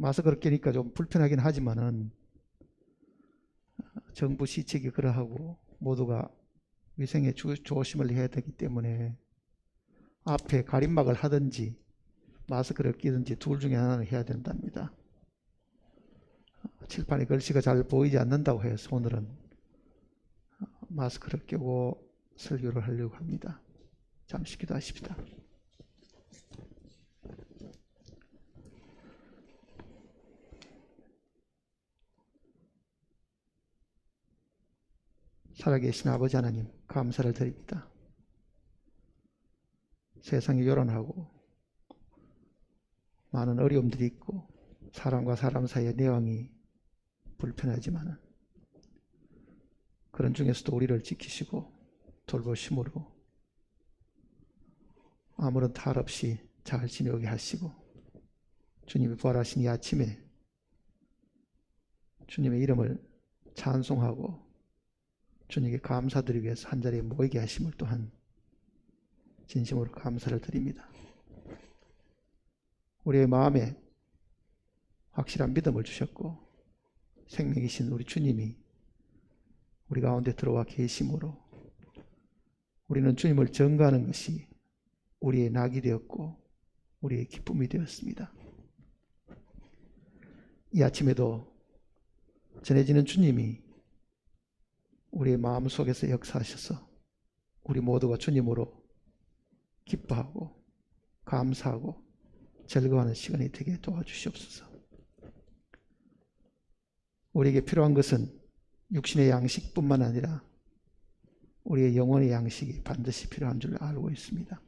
마스크를 끼니까 좀 불편하긴 하지만은 정부 시책이 그러하고 모두가 위생에 조심을 해야 되기 때문에 앞에 가림막을 하든지 마스크를 끼든지 둘 중에 하나는 해야 된답니다. 칠판에 글씨가 잘 보이지 않는다고 해서 오늘은 마스크를 끼고 설교를 하려고 합니다. 잠시 기도하십시다. 살아계신 아버지 하나님, 감사를 드립니다. 세상이 요란하고 많은 어려움들이 있고 사람과 사람 사이의 내왕이 불편하지만 그런 중에서도 우리를 지키시고 돌보심으로 아무런 탈 없이 잘 지내게 하시고 주님이 부활하신 이 아침에 주님의 이름을 찬송하고 주님께 감사드리기 위해서 한자리에 모이게 하심을 또한 진심으로 감사를 드립니다. 우리의 마음에 확실한 믿음을 주셨고 생명이신 우리 주님이 우리 가운데 들어와 계심으로 우리는 주님을 전가하는 것이 우리의 낙이 되었고 우리의 기쁨이 되었습니다. 이 아침에도 전해지는 주님이 우리의 마음 속에서 역사하셔서 우리 모두가 주님으로 기뻐하고 감사하고 즐거워하는 시간이 되게 도와주시옵소서. 우리에게 필요한 것은 육신의 양식뿐만 아니라 우리의 영혼의 양식이 반드시 필요한 줄 알고 있습니다.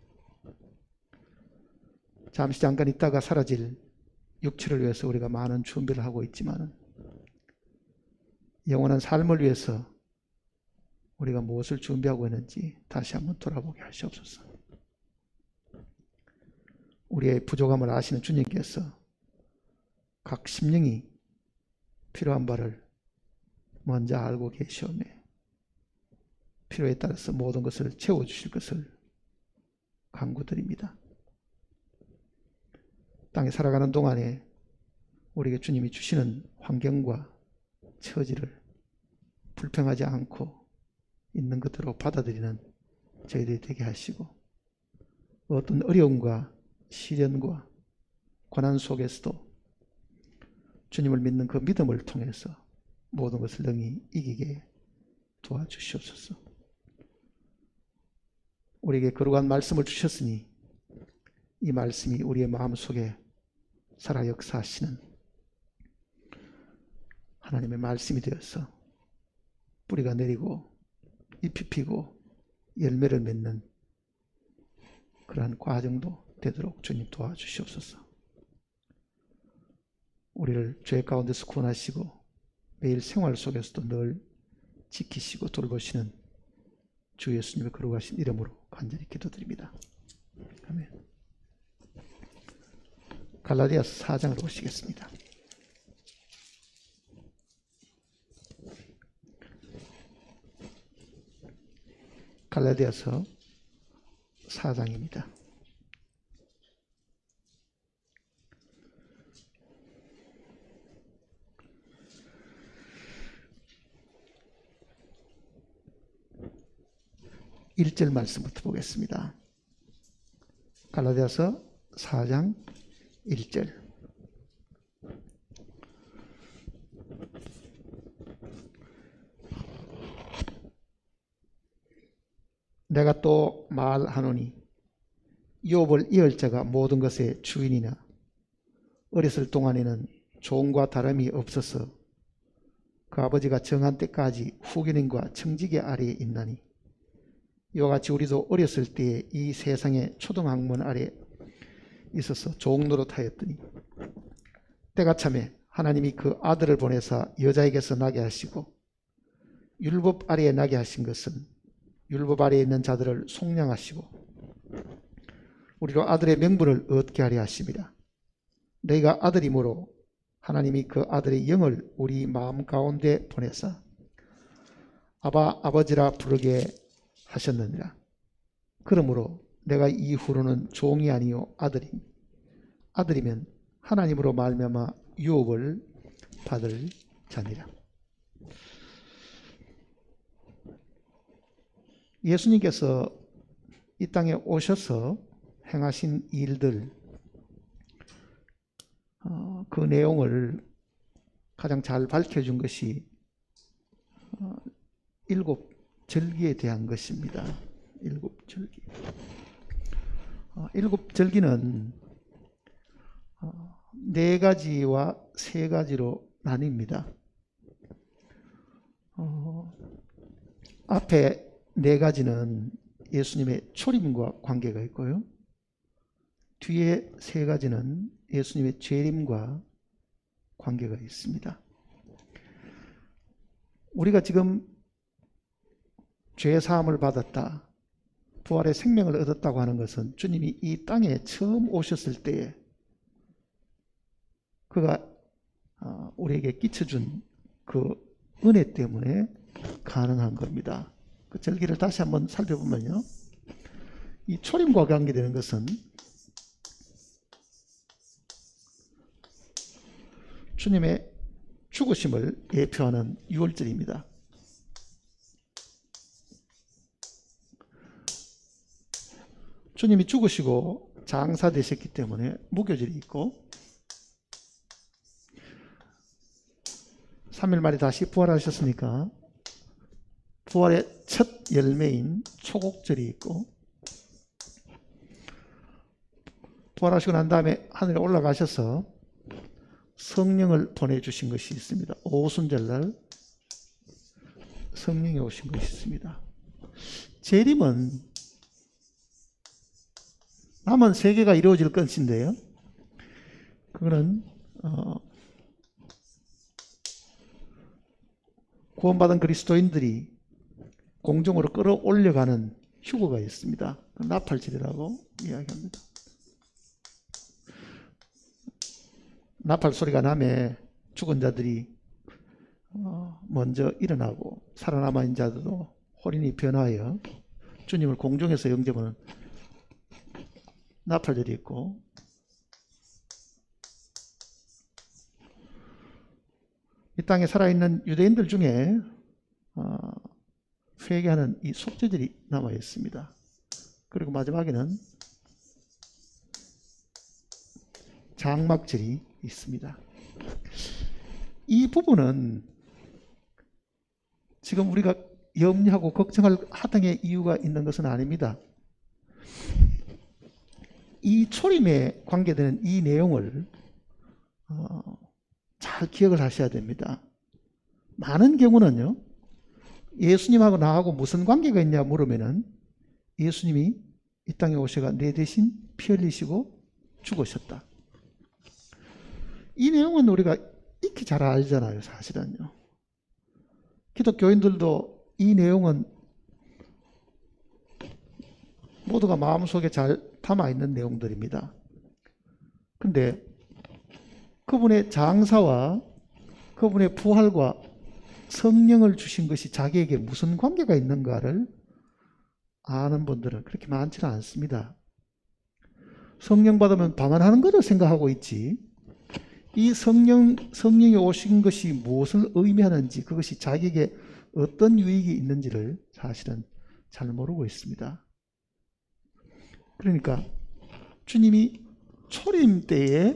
잠깐 있다가 사라질 육체를 위해서 우리가 많은 준비를 하고 있지만 영원한 삶을 위해서 우리가 무엇을 준비하고 있는지 다시 한번 돌아보게 하시옵소서. 우리의 부족함을 아시는 주님께서 각 심령이 필요한 바를 먼저 알고 계시오매 필요에 따라서 모든 것을 채워주실 것을 간구드립니다. 땅에 살아가는 동안에 우리에게 주님이 주시는 환경과 처지를 불평하지 않고 있는 그대로 받아들이는 저희들이 되게 하시고 어떤 어려움과 시련과 고난 속에서도 주님을 믿는 그 믿음을 통해서 모든 것을 능히 이기게 도와주시옵소서. 우리에게 거룩한 말씀을 주셨으니 이 말씀이 우리의 마음속에 살아 역사하시는 하나님의 말씀이 되어서 뿌리가 내리고 잎이 피고 열매를 맺는 그러한 과정도 되도록 주님 도와주시옵소서. 우리를 죄 가운데서 구원하시고 매일 생활 속에서도 늘 지키시고 돌보시는 주 예수님의 거룩하신 이름으로 간절히 기도드립니다. 아멘. 갈라디아서 4장으로 오시겠습니다. 갈라디아서 4장입니다. (1절) 말씀부터 보겠습니다. 갈라디아서 4장 1절. 내가 또 말하노니 욥을 이을 자가 모든 것의 주인이나 어렸을 동안에는 종과 다름이 없어서 그 아버지가 정한 때까지 후견인과 청지기 아래에 있나니 이와 같이 우리도 어렸을 때에 이 세상의 초등학문 아래 있어서 종노릇하였더니 때가 참에 하나님이 그 아들을 보내사 여자에게서 나게 하시고 율법 아래에 나게 하신 것은 율법 아래에 있는 자들을 속량하시고 우리로 아들의 명분을 얻게 하려 하십니다. 너희가 아들이므로 하나님이 그 아들의 영을 우리 마음 가운데 보내사 아바 아버지라 부르게 하셨느니라. 그러므로 내가 이후로는 종이 아니요 아들이면 하나님으로 말미암아 유업을 받을 자니라. 예수님께서 이 땅에 오셔서 행하신 일들, 그 내용을 가장 잘 밝혀준 것이 일곱 절기에 대한 것입니다. 일곱 절기. 일곱 절기는 네 가지와 세 가지로 나뉩니다. 앞에 네 가지는 예수님의 초림과 관계가 있고요. 뒤에 세 가지는 예수님의 재림과 관계가 있습니다. 우리가 지금 죄 사함을 받았다, 부활의 생명을 얻었다고 하는 것은 주님이 이 땅에 처음 오셨을 때에 그가 우리에게 끼쳐준 그 은혜 때문에 가능한 겁니다. 그 절기를 다시 한번 살펴보면요, 이 초림과 관계되는 것은 주님의 죽으심을 예표하는 유월절입니다. 주님이 죽으시고 장사되셨기 때문에 무교절이 있고, 3일 만에 다시 부활하셨으니까 부활의 첫 열매인 초곡절이 있고, 부활하시고 난 다음에 하늘에 올라가셔서 성령을 보내주신 것이 있습니다. 오순절날 성령이 오신 것이 있습니다. 재림은 남은 세계가 이루어질 것인데요, 그거는 구원받은 그리스도인들이 공중으로 끌어올려가는 휴거가 있습니다. 나팔절이라고 이야기합니다. 나팔 소리가 나면 죽은 자들이 먼저 일어나고 살아남은 자들도 호린이 변하여 주님을 공중에서 영접하는 나팔절이 있고, 이 땅에 살아있는 유대인들 중에 회개하는 이 속죄절이 남아 있습니다. 그리고 마지막에는 장막절이 있습니다. 이 부분은 지금 우리가 염려하고 걱정할 하등의 이유가 있는 것은 아닙니다. 이 초림에 관계되는 이 내용을 잘 기억을 하셔야 됩니다. 많은 경우는요, 예수님하고 나하고 무슨 관계가 있냐 물으면은 예수님이 이 땅에 오셔가 내 대신 피 흘리시고 죽으셨다. 이 내용은 우리가 익히 잘 알잖아요, 사실은요. 기독교인들도 이 내용은 모두가 마음속에 잘 담아있는 내용들입니다. 근데 그분의 장사와 그분의 부활과 성령을 주신 것이 자기에게 무슨 관계가 있는가를 아는 분들은 그렇게 많지는 않습니다. 성령 받으면 방언하는 것을 생각하고 있지, 이 성령이 오신 것이 무엇을 의미하는지, 그것이 자기에게 어떤 유익이 있는지를 사실은 잘 모르고 있습니다. 그러니까 주님이 초림 때에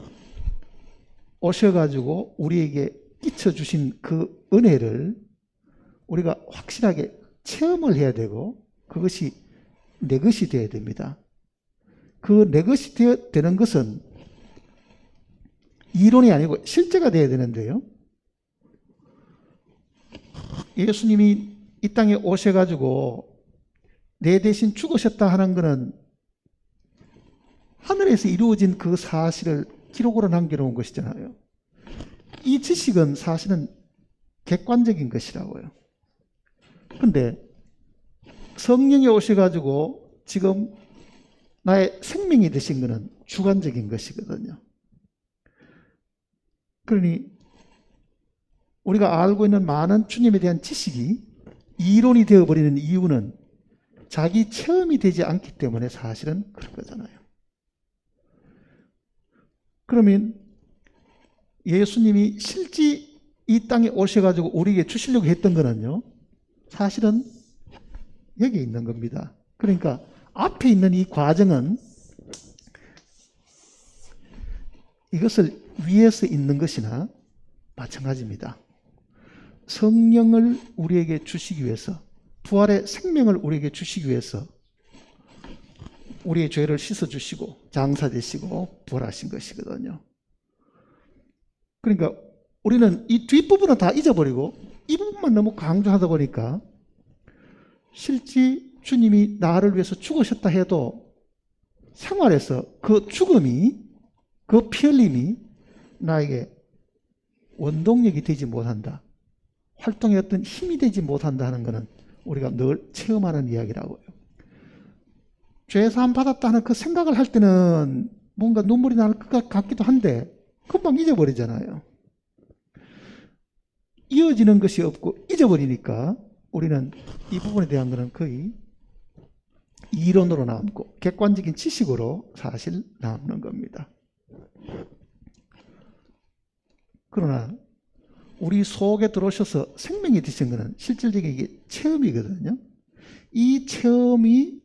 오셔가지고 우리에게 끼쳐주신 그 은혜를 우리가 확실하게 체험을 해야 되고, 그것이 내 것이 되어야 됩니다. 그 내 것이 되는 것은 이론이 아니고 실제가 되어야 되는데요, 예수님이 이 땅에 오셔가지고 내 대신 죽으셨다 하는 것은 하늘에서 이루어진 그 사실을 기록으로 남겨놓은 것이잖아요. 이 지식은 사실은 객관적인 것이라고요. 근데 성령이 오셔가지고 지금 나의 생명이 되신 것은 주관적인 것이거든요. 그러니 우리가 알고 있는 많은 주님에 대한 지식이 이론이 되어버리는 이유는 자기 체험이 되지 않기 때문에 사실은 그런 거잖아요. 그러면 예수님이 실제 이 땅에 오셔가지고 우리에게 주시려고 했던 거는요, 사실은 여기 있는 겁니다. 그러니까 앞에 있는 이 과정은 이것을 위에서 있는 것이나 마찬가지입니다. 성령을 우리에게 주시기 위해서, 부활의 생명을 우리에게 주시기 위해서 우리의 죄를 씻어주시고 장사되시고 부활하신 것이거든요. 그러니까 우리는 이 뒷부분은 다 잊어버리고 이 부분만 너무 강조하다 보니까 실제 주님이 나를 위해서 죽으셨다 해도 생활에서 그 죽음이, 그 피 흘림이 나에게 원동력이 되지 못한다, 활동의 어떤 힘이 되지 못한다 하는 것은 우리가 늘 체험하는 이야기라고요. 죄사함 받았다 하는 그 생각을 할 때는 뭔가 눈물이 날 것 같기도 한데 금방 잊어버리잖아요. 이어지는 것이 없고 잊어버리니까 우리는 이 부분에 대한 것은 거의 이론으로 남고 객관적인 지식으로 사실 남는 겁니다. 그러나 우리 속에 들어오셔서 생명이 되신 것은 실질적인 이게 체험이거든요. 이 체험이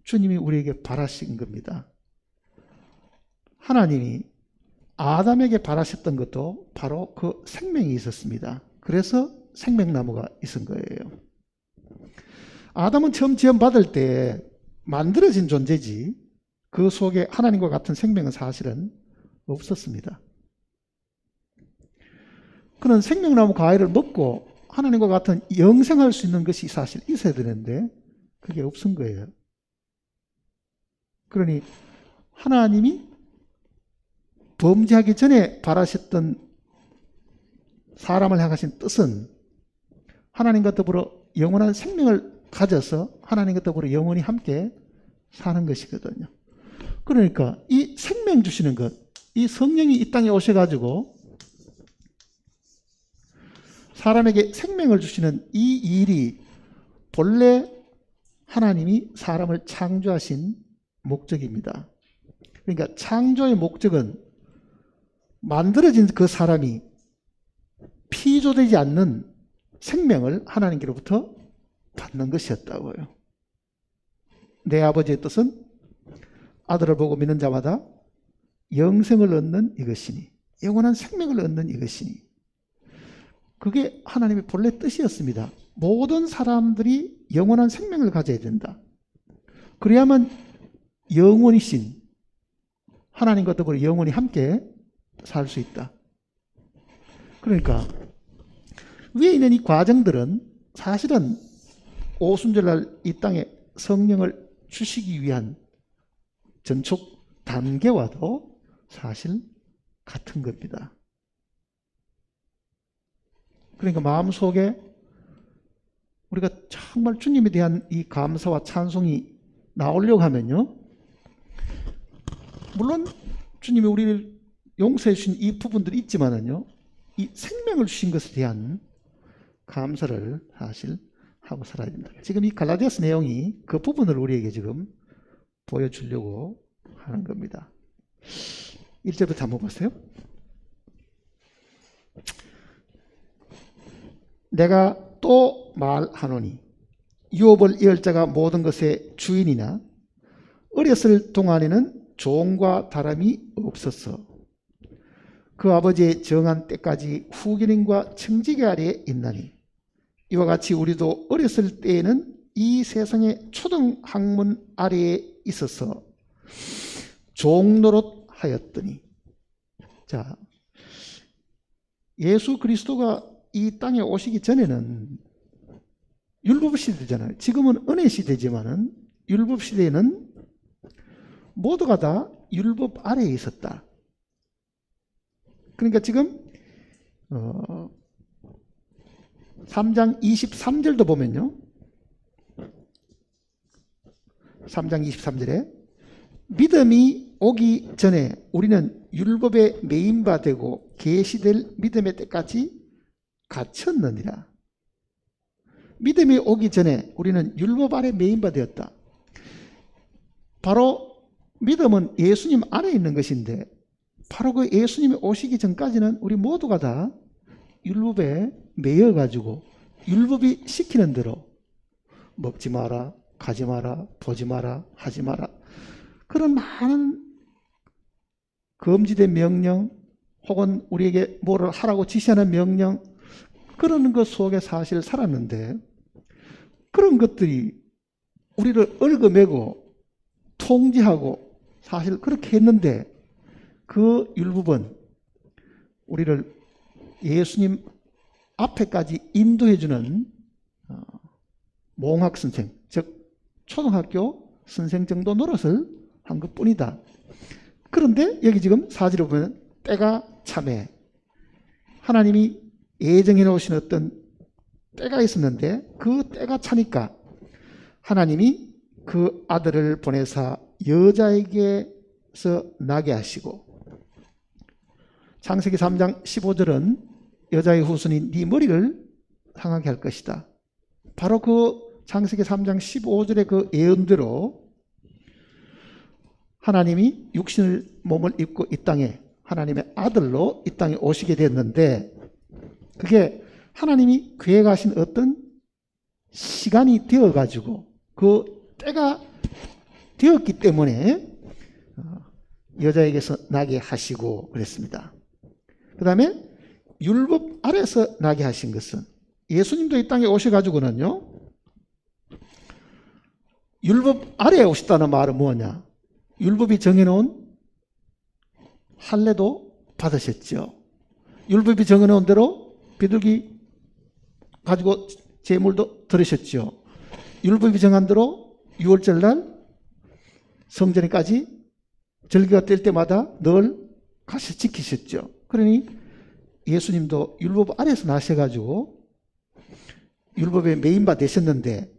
주님이 우리에게 바라신 겁니다. 하나님이 아담에게 바라셨던 것도 바로 그 생명이 있었습니다. 그래서 생명나무가 있은 거예요. 아담은 처음 지음받을 때 만들어진 존재지 그 속에 하나님과 같은 생명은 사실은 없었습니다. 그는 생명나무 과일을 먹고 하나님과 같은 영생할 수 있는 것이 사실 있어야 되는데 그게 없은 거예요. 그러니 하나님이 범죄하기 전에 바라셨던 사람을 향하신 뜻은 하나님과 더불어 영원한 생명을 가져서 하나님과 더불어 영원히 함께 사는 것이거든요. 그러니까 이 생명 주시는 것, 이 성령이 이 땅에 오셔가지고 사람에게 생명을 주시는 이 일이 본래 하나님이 사람을 창조하신 목적입니다. 그러니까 창조의 목적은 만들어진 그 사람이 피조되지 않는 생명을 하나님께로부터 받는 것이었다고요. 내 아버지의 뜻은 아들을 보고 믿는 자마다 영생을 얻는 이것이니, 영원한 생명을 얻는 이것이니, 그게 하나님의 본래 뜻이었습니다. 모든 사람들이 영원한 생명을 가져야 된다. 그래야만 영원이신 하나님과 더불어 영원히 함께 살 수 있다. 그러니까 위에 있는 이 과정들은 사실은 오순절날 이 땅에 성령을 주시기 위한 전촉 단계와도 사실 같은 겁니다. 그러니까 마음속에 우리가 정말 주님에 대한 이 감사와 찬송이 나오려고 하면요, 물론 주님이 우리를 용서해 주신 이 부분들이 있지만은요, 이 생명을 주신 것에 대한 감사를 사실 하고 살아야 된다. 지금 이 갈라디아서 내용이 그 부분을 우리에게 지금 보여주려고 하는 겁니다. 1절부터 한번 보세요. 내가 또 말하노니 유업을 이을 자가 모든 것의 주인이나 어렸을 동안에는 종과 다름이 없었어. 그 아버지의 정한 때까지 후견인과 청지기 아래에 있나니 이와 같이 우리도 어렸을 때에는 이 세상의 초등 학문 아래에 있어서 종노릇 하였더니. 자, 예수 그리스도가 이 땅에 오시기 전에는 율법 시대잖아요. 지금은 은혜 시대지만은 율법 시대에는 모두가 다 율법 아래에 있었다. 그러니까 지금 3장 23절도 보면요, 3장 23절에 믿음이 오기 전에 우리는 율법에 매인바 되고 계시될 믿음의 때까지 갇혔느니라. 믿음이 오기 전에 우리는 율법 아래 매인바 되었다. 바로 믿음은 예수님 안에 있는 것인데 바로 그 예수님이 오시기 전까지는 우리 모두가 다 율법에 매여 가지고 율법이 시키는 대로 먹지 마라, 가지 마라, 보지 마라, 하지 마라, 그런 많은 금지된 명령 혹은 우리에게 뭐를 하라고 지시하는 명령, 그런 것 속에 사실 살았는데, 그런 것들이 우리를 얽어매고 통제하고 사실 그렇게 했는데, 그 율법은 우리를 예수님 앞에까지 인도해주는 몽학선생, 즉 초등학교 선생 정도 노릇을 한 것뿐이다. 그런데 여기 지금 사지로 보면 때가 참해, 하나님이 예정해 놓으신 어떤 때가 있었는데 그 때가 차니까 하나님이 그 아들을 보내사 여자에게서 나게 하시고, 창세기 3장 15절은 여자의 후손이 네 머리를 상하게 할 것이다. 바로 그 창세기 3장 15절의 그 예언대로 하나님이 육신을 몸을 입고 이 땅에 하나님의 아들로 이 땅에 오시게 됐는데, 그게 하나님이 계획하신 어떤 시간이 되어가지고 그 때가 되었기 때문에 여자에게서 나게 하시고 그랬습니다. 그 다음에 율법 아래서 나게 하신 것은, 예수님도 이 땅에 오셔가지고는요, 율법 아래에 오셨다는 말은 뭐냐? 율법이 정해놓은 할례도 받으셨죠. 율법이 정해놓은 대로 비둘기 가지고 제물도 들으셨죠. 율법이 정한 대로 6월절 날 성전에까지 절기가 뗄 때마다 늘 가서 지키셨죠. 그러니 예수님도 율법 아래에서 나셔가지고 율법에 매인바 되셨는데,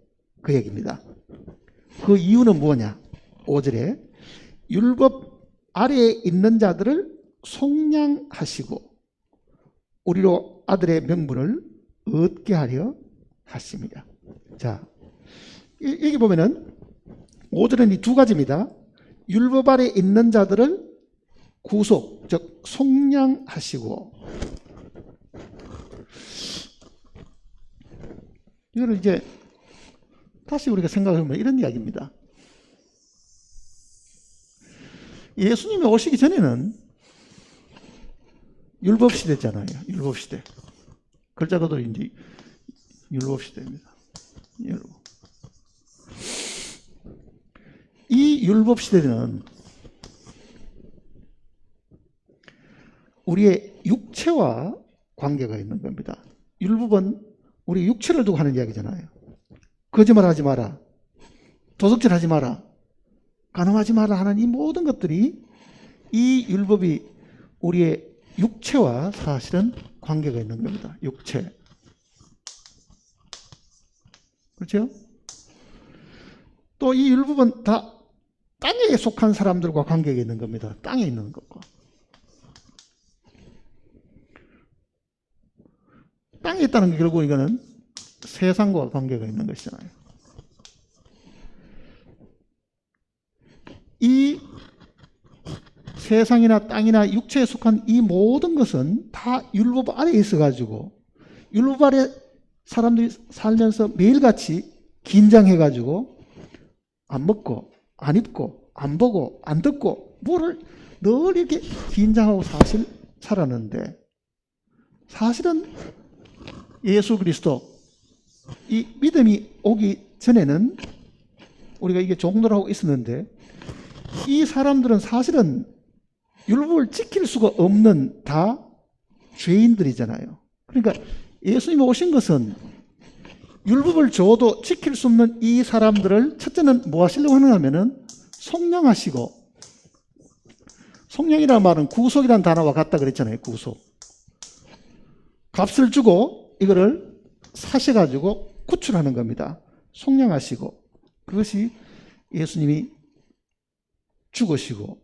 그 얘기입니다. 그 이유는 뭐냐? 5절에 율법 아래에 있는 자들을 속량하시고 우리로 아들의 명분을 얻게 하려 하십니다. 자, 여기 보면은 5절은 이 두 가지입니다. 율법 아래에 있는 자들을 구속, 즉 속량하시고, 이거를 이제 다시 우리가 생각해보면 이런 이야기입니다. 예수님이 오시기 전에는 율법 시대잖아요. 율법 시대. 글자 그대로 이제 율법 시대입니다. 이 율법 시대는 우리의 육체와 관계가 있는 겁니다. 율법은 우리 육체를 두고 하는 이야기잖아요. 거짓말하지 마라, 도둑질하지 마라, 간음하지 마라 하는 이 모든 것들이, 이 율법이 우리의 육체와 사실은 관계가 있는 겁니다. 육체. 그렇죠? 또 이 율법은 다 땅에 속한 사람들과 관계가 있는 겁니다. 땅에 있는 것과. 땅에 있다는 게 결국 이거는 세상과 관계가 있는 것이잖아요. 이 세상이나 땅이나 육체에 속한 이 모든 것은 다 율법 아래에 있어가지고, 율법 아래 사람들이 살면서 매일같이 긴장해가지고 안 먹고 안 입고 안 보고 안 듣고 뭐를 늘 이렇게 긴장하고 사실 살았는데, 사실은 예수 그리스도 이 믿음이 오기 전에는 우리가 이게 종로라고 있었는데, 이 사람들은 사실은 율법을 지킬 수가 없는 다 죄인들이잖아요. 그러니까 예수님이 오신 것은 율법을 줘도 지킬 수 없는 이 사람들을 첫째는 뭐 하시려고 하는가 하면은 속량하시고, 속량이라는 말은 구속이라는 단어와 같다 그랬잖아요. 구속. 값을 주고 이거를 사셔가지고 구출하는 겁니다. 속량하시고, 그것이 예수님이 죽으시고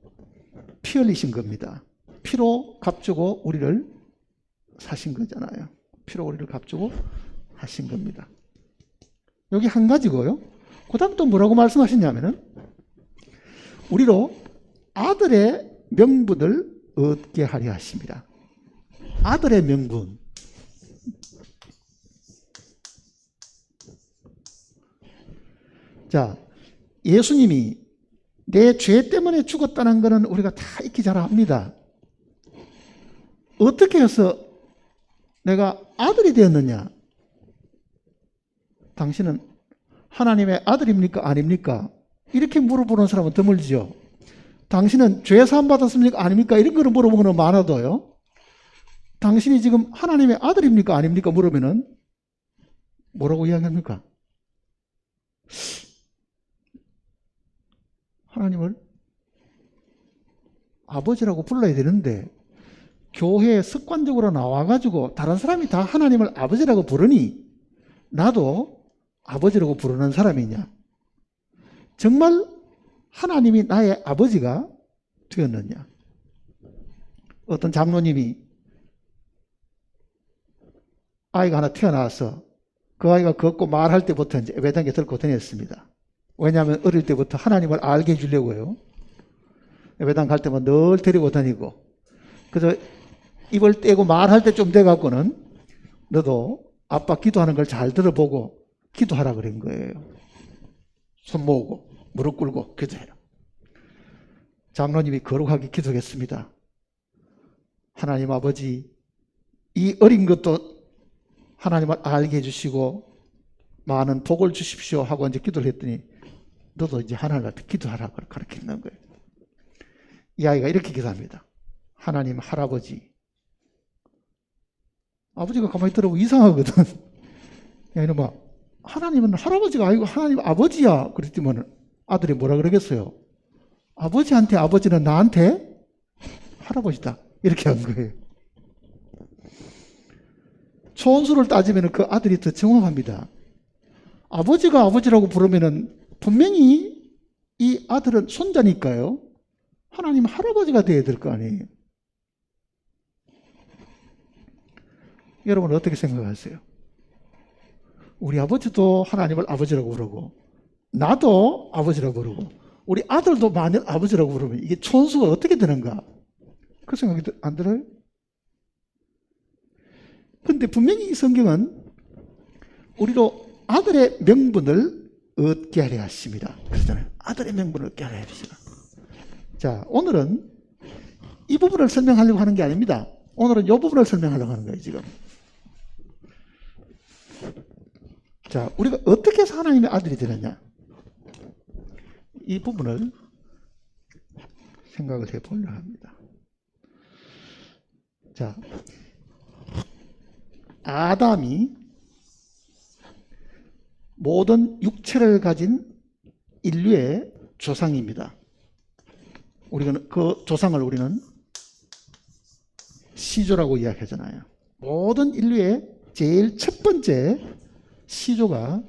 피 흘리신 겁니다. 피로 값주고 우리를 사신 거잖아요. 피로 우리를 값주고 하신 겁니다. 여기 한 가지고요. 그 다음 또 뭐라고 말씀하셨냐면은 우리로 아들의 명분을 얻게 하려 하십니다. 아들의 명분. 자, 예수님이 내 죄 때문에 죽었다는 것은 우리가 다 익히 잘 압니다. 어떻게 해서 내가 아들이 되었느냐? 당신은 하나님의 아들입니까? 아닙니까? 이렇게 물어보는 사람은 드물지요. 당신은 죄 사함 받았습니까? 아닙니까? 이런 거를 물어보는 많아도요. 당신이 지금 하나님의 아들입니까? 아닙니까? 물으면은 뭐라고 이야기합니까? 하나님을 아버지라고 불러야 되는데 교회에 습관적으로 나와가지고 다른 사람이 다 하나님을 아버지라고 부르니 나도 아버지라고 부르는 사람이냐? 정말 하나님이 나의 아버지가 되었느냐? 어떤 장로님이 아이가 하나 태어나서 그 아이가 걷고 말할 때부터 이제 외당에 들고 다녔습니다. 왜냐하면 어릴 때부터 하나님을 알게 해주려고요. 외당 갈 때만 늘 데리고 다니고, 그래서 입을 떼고 말할 때 좀 돼갖고는 너도 아빠 기도하는 걸 잘 들어보고 기도하라 그런 거예요. 손 모으고 무릎 꿇고 기도해라. 장로님이 거룩하게 기도했습니다. 하나님 아버지, 이 어린 것도 하나님을 알게 해주시고 많은 복을 주십시오 하고 이제 기도를 했더니 너도 이제 하나님 앞에 기도하라고 가르치는 거예요. 이 아이가 이렇게 기도합니다. 하나님 할아버지. 아버지가 가만히 들어보면 이상하거든. 야 이놈아, 하나님은 할아버지가 아니고 하나님 아버지야. 그랬더니 아들이 뭐라 그러겠어요? 아버지한테 아버지는 나한테 할아버지다. 이렇게 한 거예요. 촌수를 따지면 그 아들이 더 정확합니다. 아버지가 아버지라고 부르면 분명히 이 아들은 손자니까요. 하나님 할아버지가 돼야 될 거 아니에요. 여러분 어떻게 생각하세요? 우리 아버지도 하나님을 아버지라고 부르고 나도 아버지라고 부르고 우리 아들도 만일 아버지라고 부르면 이게 촌수가 어떻게 되는가? 그 생각이 안 들어요? 근데 분명히 이 성경은 우리로 아들의 명분을 얻게 하려 하십니다. 그러잖아요. 아들의 명분을 얻게 하려 하십니다. 자, 오늘은 이 부분을 설명하려고 하는 게 아닙니다. 오늘은 이 부분을 설명하려고 하는 거예요, 지금. 자, 우리가 어떻게 해서 하나님의 아들이 되느냐? 이 부분을 생각을 해보려고 합니다. 자, 아담이 모든 육체를 가진 인류의 조상입니다. 우리가 그 조상을 우리는 시조라고 이야기하잖아요. 모든 인류의 제일 첫 번째 시조가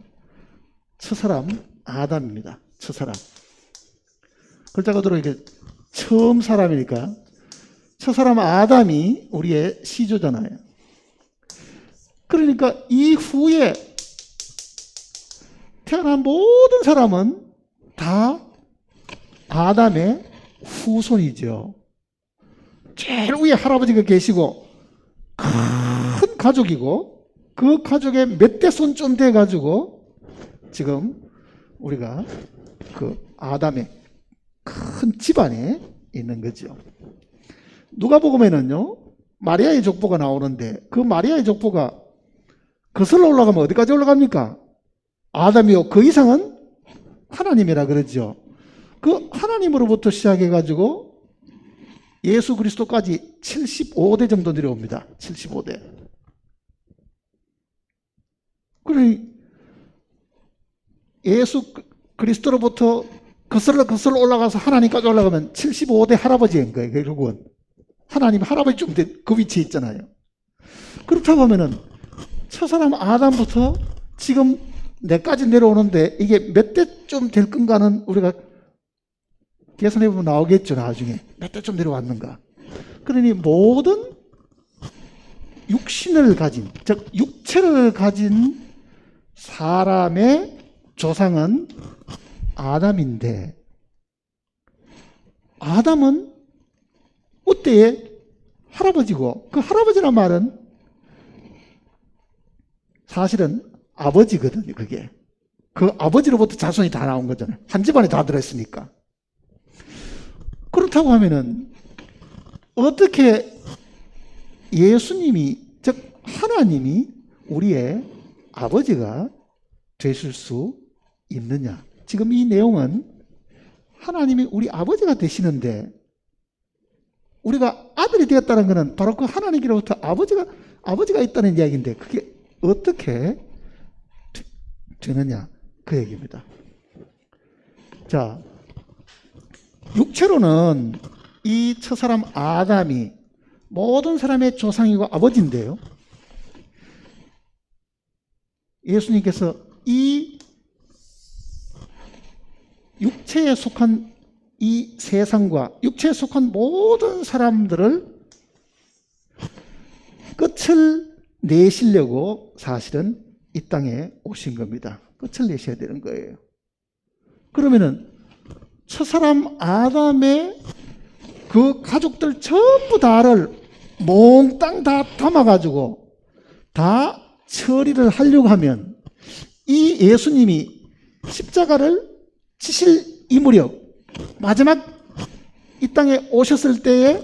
첫사람 아담입니다. 첫사람. 글자가 들어 이게 처음 사람이니까 첫사람 아담이 우리의 시조잖아요. 그러니까 이후에 태어난 모든 사람은 다 아담의 후손이죠. 제일 위에 할아버지가 계시고 큰 가족이고 그 가족의 몇 대 손쯤 돼가지고 지금 우리가 그 아담의 큰 집안에 있는 거죠. 누가복음에는요 마리아의 족보가 나오는데 그 마리아의 족보가 거슬러 올라가면 어디까지 올라갑니까? 아담이요. 그 이상은 하나님이라 그러죠. 그 하나님으로부터 시작해가지고 예수 그리스도까지 75대 정도 내려옵니다. 75대. 그래 예수 그리스도로부터 거슬러 올라가서 하나님까지 올라가면 75대 할아버지인 거예요. 결국은 하나님 할아버지쯤 그 위치에 있잖아요. 그렇다고 하면은 첫사람 아담부터 지금 내까지 내려오는데 이게 몇 대쯤 될 건가는 우리가 계산해보면 나오겠죠. 나중에 몇 대쯤 내려왔는가. 그러니 모든 육신을 가진, 즉 육체를 가진 사람의 조상은 아담인데 아담은 그때의 할아버지고, 그 할아버지란 말은 사실은 아버지거든요. 그게 그 아버지로부터 자손이 다 나온 거잖아요. 한 집안에 다 들어있으니까. 그렇다고 하면은 어떻게 예수님이, 즉 하나님이 우리의 아버지가 되실 수 있느냐? 지금 이 내용은 하나님이 우리 아버지가 되시는데 우리가 아들이 되었다는 것은 바로 그 하나님께로부터 아버지가 있다는 이야기인데 그게 어떻게 되느냐? 그 얘기입니다. 자, 육체로는 이 첫사람 아담이 모든 사람의 조상이고 아버지인데요. 예수님께서 이 육체에 속한 이 세상과 육체에 속한 모든 사람들을 끝을 내시려고 사실은 이 땅에 오신 겁니다. 끝을 내셔야 되는 거예요. 그러면은 첫사람 아담의 그 가족들 전부 다를 몽땅 다 담아가지고 다 처리를 하려고 하면 이 예수님이 십자가를 지실 이 무렵 마지막 이 땅에 오셨을 때에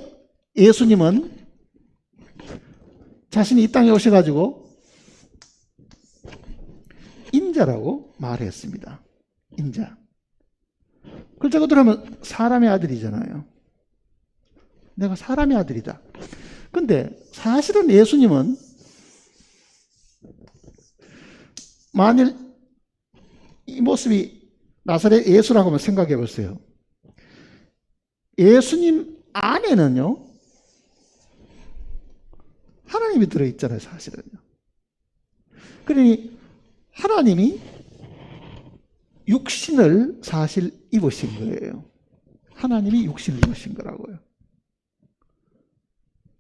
예수님은 자신이 이 땅에 오셔가지고 인자라고 말했습니다. 인자. 글자 그대로 하면 사람의 아들이잖아요. 내가 사람의 아들이다. 근데 사실은 예수님은 만일 이 모습이 나사렛 예수라고 한번 생각해 보세요. 예수님 안에는요 하나님이 들어있잖아요. 사실은요. 그러니 하나님이 육신을 사실 입으신 거예요. 하나님이 육신을 입으신 거라고요.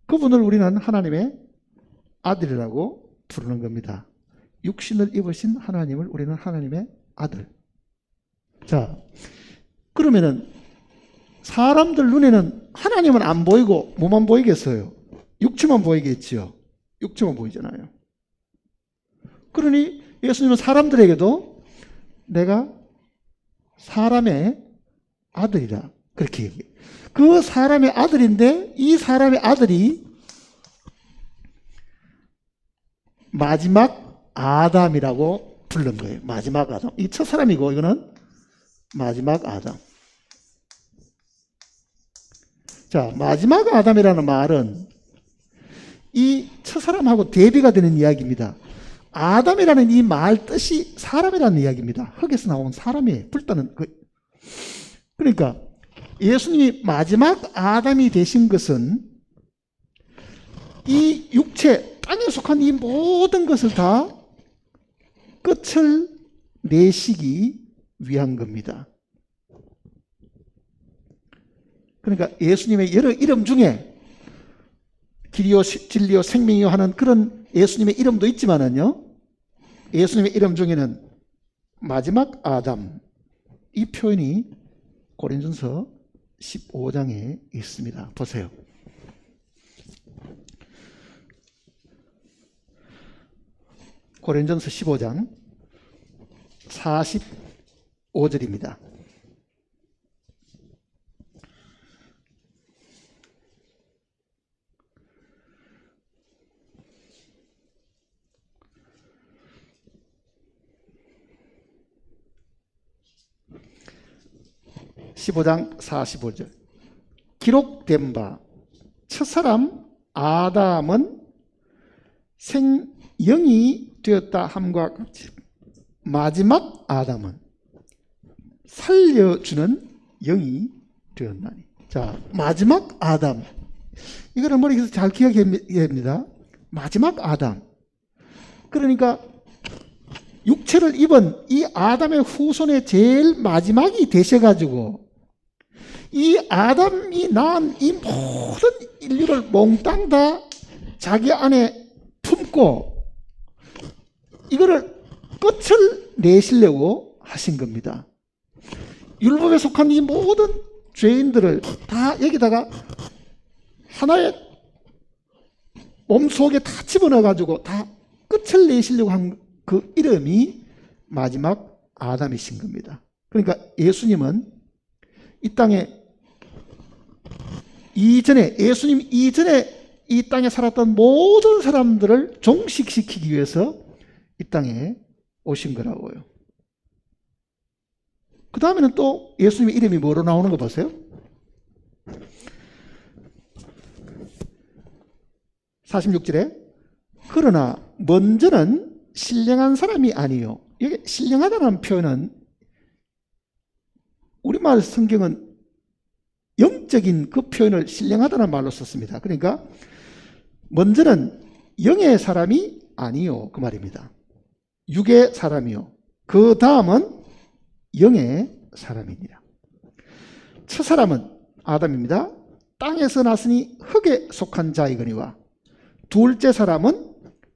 그분을 우리는 하나님의 아들이라고 부르는 겁니다. 육신을 입으신 하나님을 우리는 하나님의 아들. 자, 그러면은 사람들 눈에는 하나님은 안 보이고 뭐만 보이겠어요? 육체만 보이겠지요. 육체만 보이잖아요. 그러니 예수님은 사람들에게도 내가 사람의 아들이라 그렇게 얘기해요. 그 사람의 아들인데 이 사람의 아들이 마지막 아담이라고 부른 거예요. 마지막 아담. 이 첫 사람이고 이거는 마지막 아담. 자, 마지막 아담이라는 말은 이 첫 사람하고 대비가 되는 이야기입니다. 아담이라는 이 말 뜻이 사람이라는 이야기입니다. 흙에서 나온 사람이에요. 불타는 그. 그러니까 예수님이 마지막 아담이 되신 것은 이 육체, 땅에 속한 이 모든 것을 다 끝을 내시기 위한 겁니다. 그러니까 예수님의 여러 이름 중에 길이요 진리요 생명이요 하는 그런 예수님의 이름도 있지만은요, 예수님의 이름 중에는 마지막 아담, 이 표현이 고린도전서 15장에 있습니다. 보세요. 고린도전서 15장 45절입니다. (15장 45절) 기록된 바 첫사람 아담은 생영이 되었다 함과 같이 마지막 아담은 살려주는 영이 되었나니. 자, 마지막 아담, 이거를 머리에서 잘 기억해야 합니다. 마지막 아담, 그러니까 육체를 입은 이 아담의 후손의 제일 마지막이 되셔가지고 이 아담이 낳은 이 모든 인류를 몽땅 다 자기 안에 품고 이거를 끝을 내시려고 하신 겁니다. 율법에 속한 이 모든 죄인들을 다 여기다가 하나의 몸속에 다 집어넣어가지고 다 끝을 내시려고 한 그 이름이 마지막 아담이신 겁니다. 그러니까 예수님은 이 땅에 예수님 이전에 이 땅에 살았던 모든 사람들을 종식시키기 위해서 이 땅에 오신 거라고요. 그 다음에는 또 예수님의 이름이 뭐로 나오는 거 보세요. 46절에 그러나 먼저는 신령한 사람이 아니요. 이게 신령하다는 표현은 우리말 성경은 영적인 그 표현을 신령하다는 말로 썼습니다. 그러니까 먼저는 영의 사람이 아니요 그 말입니다. 육의 사람이요. 그 다음은 영의 사람이니라. 첫 사람은 아담입니다. 땅에서 났으니 흙에 속한 자이거니와 둘째 사람은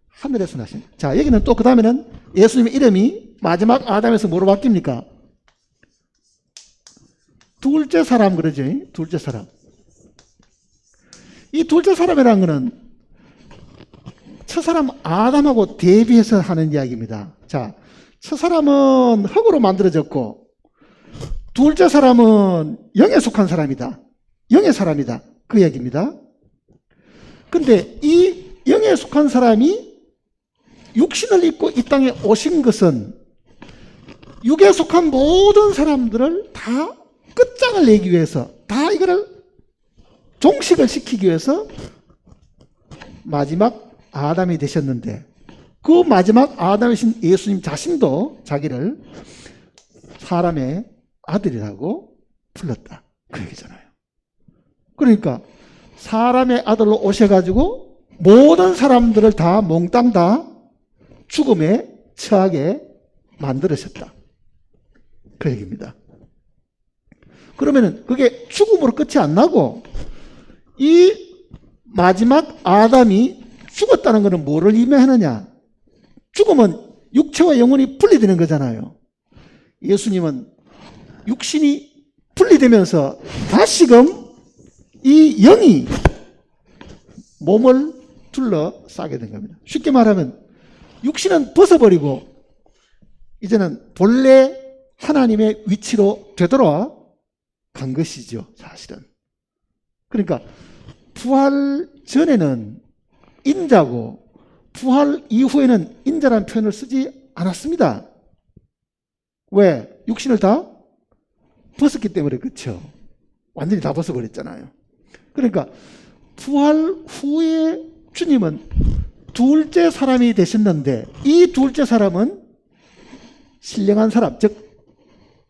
하늘에서 나신. 자, 여기는 또 그 다음에는 예수님의 이름이 마지막 아담에서 뭐로 바뀝니까? 둘째 사람 그러죠. 둘째 사람. 이 둘째 사람이라는 것은 첫 사람 아담하고 대비해서 하는 이야기입니다. 자, 첫 사람은 흙으로 만들어졌고 둘째 사람은 영에 속한 사람이다. 영의 사람이다. 그 얘기입니다. 근데 이 영에 속한 사람이 육신을 입고 이 땅에 오신 것은 육에 속한 모든 사람들을 다 끝장을 내기 위해서, 다 이거를 종식을 시키기 위해서 마지막 아담이 되셨는데, 그 마지막 아담이신 예수님 자신도 자기를 사람의 아들이라고 불렀다. 그 얘기잖아요. 그러니까 사람의 아들로 오셔가지고 모든 사람들을 다 몽땅 다 죽음에 처하게 만들으셨다. 그 얘기입니다. 그러면은 그게 죽음으로 끝이 안 나고 이 마지막 아담이 죽었다는 것은 뭐를 의미하느냐? 죽음은 육체와 영혼이 분리되는 거잖아요. 예수님은 육신이 분리되면서 다시금 이 영이 몸을 둘러싸게 된 겁니다. 쉽게 말하면 육신은 벗어버리고 이제는 본래 하나님의 위치로 되돌아 간 것이죠, 사실은. 그러니까 부활 전에는 인자고 부활 이후에는 인자라는 표현을 쓰지 않았습니다. 왜? 육신을 다 벗었기 때문에. 그렇죠. 완전히 다 벗어버렸잖아요. 그러니까 부활 후에 주님은 둘째 사람이 되셨는데 이 둘째 사람은 신령한 사람, 즉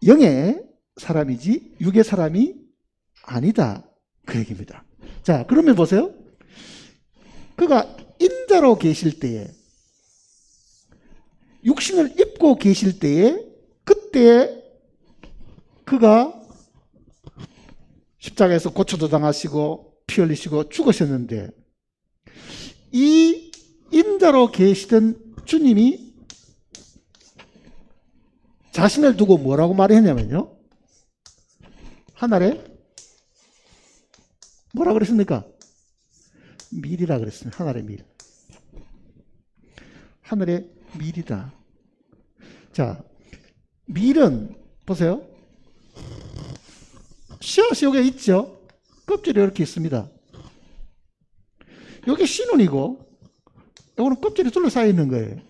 영의 사람이지 육의 사람이 아니다. 그 얘기입니다. 자, 그러면 보세요. 그가 인자로 계실 때에, 육신을 입고 계실 때에, 그때 그가 십자가에서 고초도 당하시고 피 흘리시고 죽으셨는데, 이 인자로 계시던 주님이 자신을 두고 뭐라고 말했냐면요, 하늘에 뭐라 그랬습니까? 밀이라 그랬습니다. 하늘의 밀. 하늘의 밀이다. 자, 밀은 보세요. 씨앗이 여기 있죠. 껍질이 이렇게 있습니다. 여기 씨눈이고 이거는 껍질이 둘러싸여 있는 거예요.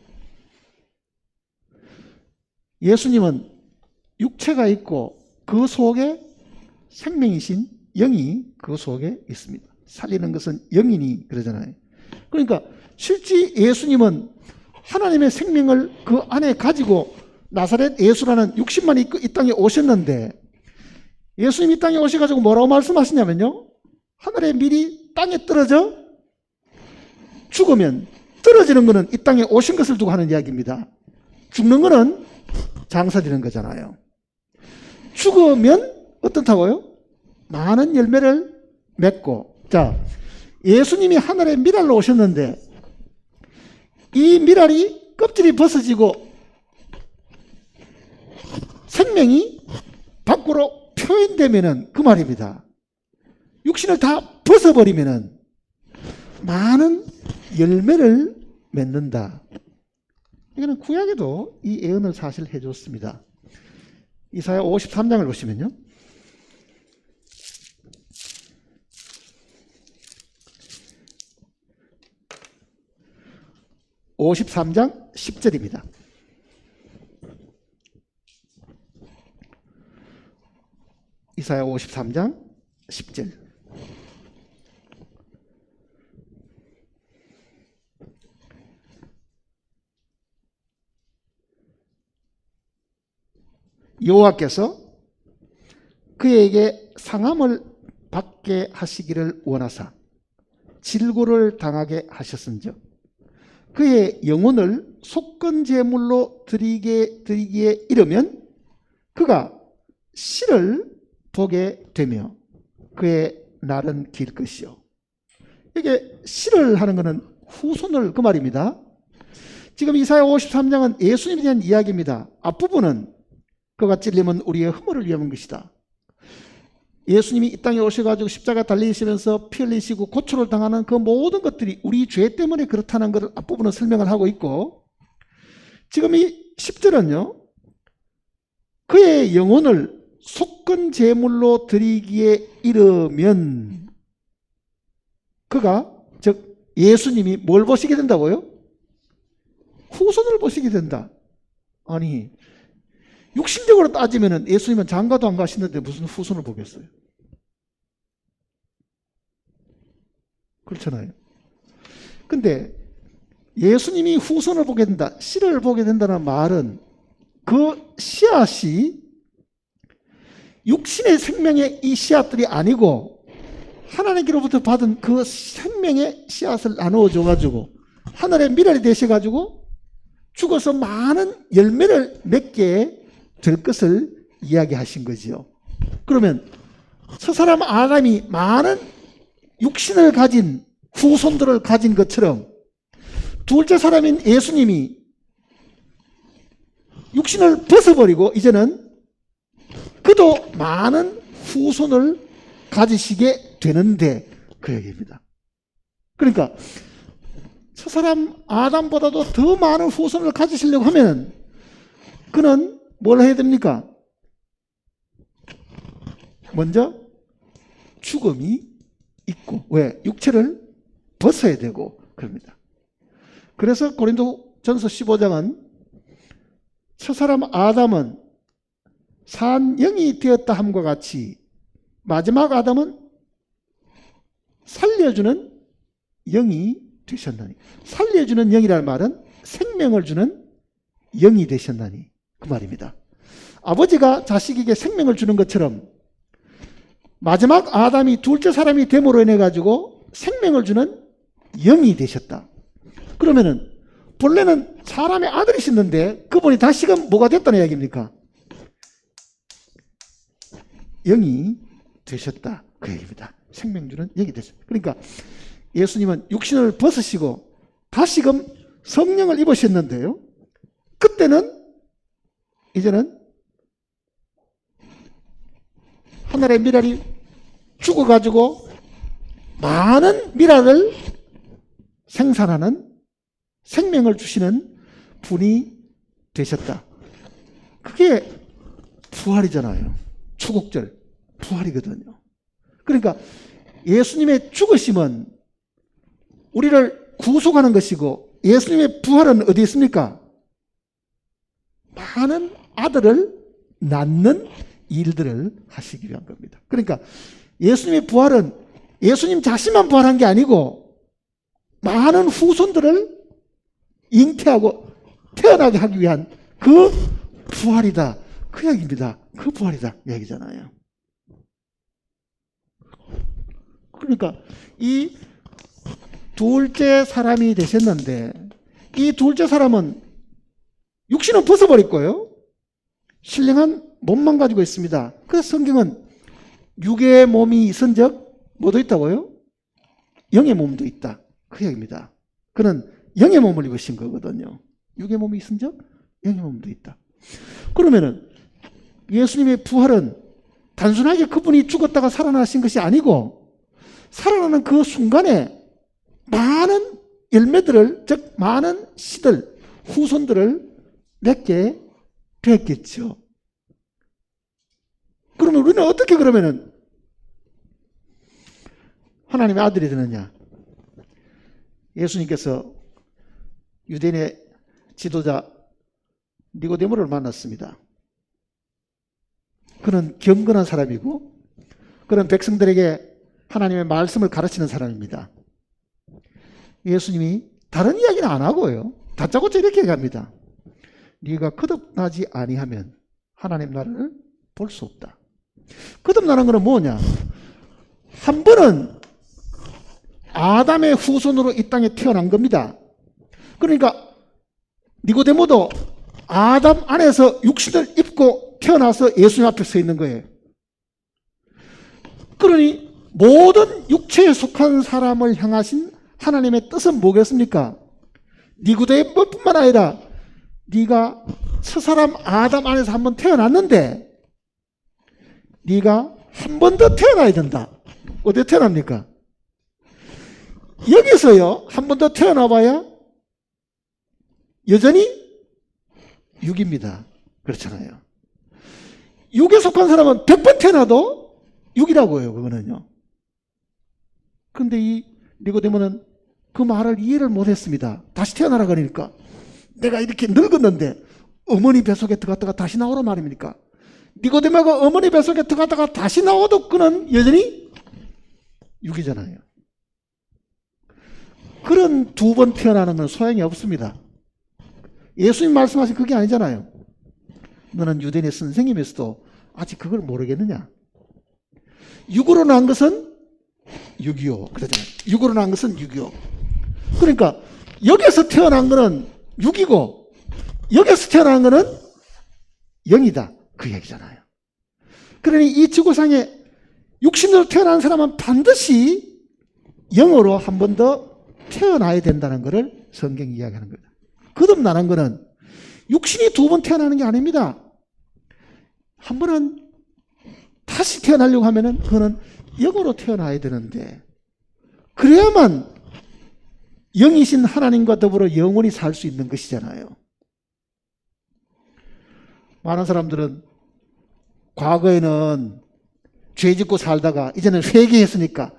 예수님은 육체가 있고 그 속에 생명이신 영이 그 속에 있습니다. 살리는 것은 영이니 그러잖아요. 그러니까 실제 예수님은 하나님의 생명을 그 안에 가지고 나사렛 예수라는 육신만 있고 이 땅에 오셨는데, 예수님이 이 땅에 오셔가지고 뭐라고 말씀하시냐면요, 하늘의 밀이 땅에 떨어져 죽으면, 떨어지는 것은 이 땅에 오신 것을 두고 하는 이야기입니다. 죽는 것은 장사되는 거잖아요. 죽으면 어떻다고요? 많은 열매를 맺고. 자, 예수님이 하늘의 밀알로 오셨는데 이 밀알이 껍질이 벗어지고 생명이 밖으로 표현되면은 그 말입니다. 육신을 다 벗어버리면은 많은 열매를 맺는다. 이거는 구약에도 이 예언을 사실 해줬습니다. 이사야 53장을 보시면요. 53장 10절입니다. 이사야 53장 10절. 여호와께서 그에게 상함을 받게 하시기를 원하사 질고를 당하게 하셨은즉 그의 영혼을 속건 제물로 드리기에 이르면 그가 실을 보게 되며 그의 날은 길 것이요. 이게 실을 하는 것은 후손을 그 말입니다. 지금 이사야 53장은 예수님에 대한 이야기입니다. 앞부분은 그가 찔림은 우리의 허물을 위한 것이다. 예수님이 이 땅에 오셔가지고 십자가 달리시면서 피 흘리시고 고초를 당하는 그 모든 것들이 우리 죄 때문에 그렇다는 것을 앞부분은 설명을 하고 있고, 지금 이 10절은요, 그의 영혼을 속건 제물로 드리기에 이르면 그가, 즉 예수님이 뭘 보시게 된다고요? 후손을 보시게 된다. 아니, 육신적으로 따지면 예수님은 장가도 안 가시는데 무슨 후손을 보겠어요? 그렇잖아요. 근데 예수님이 후손을 보게 된다, 씨를 보게 된다는 말은 그 씨앗이 육신의 생명의 이 씨앗들이 아니고 하나님께로부터 받은 그 생명의 씨앗을 나누어 줘가지고 하늘의 미랄이 되셔가지고 죽어서 많은 열매를 맺게 될 것을 이야기하신 거지요. 그러면 저 사람 아담이 많은 육신을 가진 후손들을 가진 것처럼 둘째 사람인 예수님이 육신을 벗어버리고 이제는 그도 많은 후손을 가지시게 되는데 그 얘기입니다. 그러니까 저 사람 아담보다도 더 많은 후손을 가지시려고 하면 그는 뭘 해야 됩니까? 먼저 죽음이 있고, 왜? 육체를 벗어야 되고 그럽니다. 그래서 고린도전서 15장은 첫 사람 아담은 산 영이 되었다 함과 같이 마지막 아담은 살려주는 영이 되셨나니. 살려주는 영이라는 말은 생명을 주는 영이 되셨나니 그 말입니다. 아버지가 자식에게 생명을 주는 것처럼 마지막 아담이 둘째 사람이 됨으로 인해 가지고 생명을 주는 영이 되셨다. 그러면은 본래는 사람의 아들이셨는데 그분이 다시금 뭐가 됐다는 이야기입니까? 영이 되셨다 그 얘기입니다. 생명 주는 영이 되셨다. 그러니까 예수님은 육신을 벗으시고 다시금 성령을 입으셨는데요, 그때는 이제는 하늘의 미랄이 죽어가지고 많은 미랄을 생산하는 생명을 주시는 분이 되셨다. 그게 부활이잖아요. 초국절 부활이거든요. 그러니까 예수님의 죽으심은 우리를 구속하는 것이고 예수님의 부활은 어디 있습니까? 많은 아들을 낳는 일들을 하시기 위한 겁니다. 그러니까 예수님의 부활은 예수님 자신만 부활한 게 아니고 많은 후손들을 잉태하고 태어나게 하기 위한 그 부활이다 그 이야기입니다. 그 부활이다 이야기잖아요. 그러니까 이 둘째 사람이 되셨는데 이 둘째 사람은 육신은 벗어버릴 거예요. 신령한 몸만 가지고 있습니다. 그래서 성경은 육의 몸이 있은즉 뭐도 있다고요? 영의 몸도 있다 그 얘기입니다. 그는 영의 몸을 입으신 거거든요. 육의 몸이 있은즉 영의 몸도 있다. 그러면은 예수님의 부활은 단순하게 그분이 죽었다가 살아나신 것이 아니고 살아나는 그 순간에 많은 열매들을, 즉 많은 씨들, 후손들을 맺게 됐겠죠. 그러면 우리는 어떻게 그러면은 하나님의 아들이 되느냐? 예수님께서 유대인의 지도자 니고데모를 만났습니다. 그는 경건한 사람이고 그는 백성들에게 하나님의 말씀을 가르치는 사람입니다. 예수님이 다른 이야기는 안 하고요. 다짜고짜 이렇게 얘기합니다. 네가 거듭나지 아니하면 하나님 나라를 볼 수 없다. 거듭나는 것은 뭐냐? 한 번은 아담의 후손으로 이 땅에 태어난 겁니다. 그러니까 니고데모도 아담 안에서 육신을 입고 태어나서 예수님 앞에 서 있는 거예요. 그러니 모든 육체에 속한 사람을 향하신 하나님의 뜻은 뭐겠습니까? 니고데모뿐만 아니라 네가 첫사람 아담 안에서 한번 태어났는데 네가 한 번 더 태어나야 된다. 어디에 태어납니까? 여기서요, 한 번 더 태어나봐야 여전히 육입니다. 그렇잖아요. 육에 속한 사람은 100번 태어나도 육이라고요, 그거는요. 그런데 이 니고데모는 그 말을 이해를 못했습니다. 다시 태어나라 그러니까 내가 이렇게 늙었는데 어머니 뱃속에 들어갔다가 다시 나오란 말입니까? 니고데모가 어머니 뱃속에 들어갔다가 다시 나와도 그는 여전히 육이잖아요. 그런 두 번 태어나는 건 소용이 없습니다. 예수님 말씀하신 그게 아니잖아요. 너는 유대인의 선생님에서도 아직 그걸 모르겠느냐? 육으로 난 것은 6.25 그러잖아요. 육으로 난 것은 6.25. 그러니까 여기서 태어난 거는 6이고 여기서 태어난 거는 0이다. 그 얘기잖아요. 그러니 이 지구상에 육신으로 태어난 사람은 반드시 영으로 한 번 더 태어나야 된다는 것을 성경이 이야기하는 겁니다. 거듭나는 것은 육신이 두 번 태어나는 게 아닙니다. 한 번은 다시 태어나려고 하면은 그거는 영으로 태어나야 되는데 그래야만 영이신 하나님과 더불어 영원히 살 수 있는 것이잖아요. 많은 사람들은 과거에는 죄 짓고 살다가 이제는 회개했으니까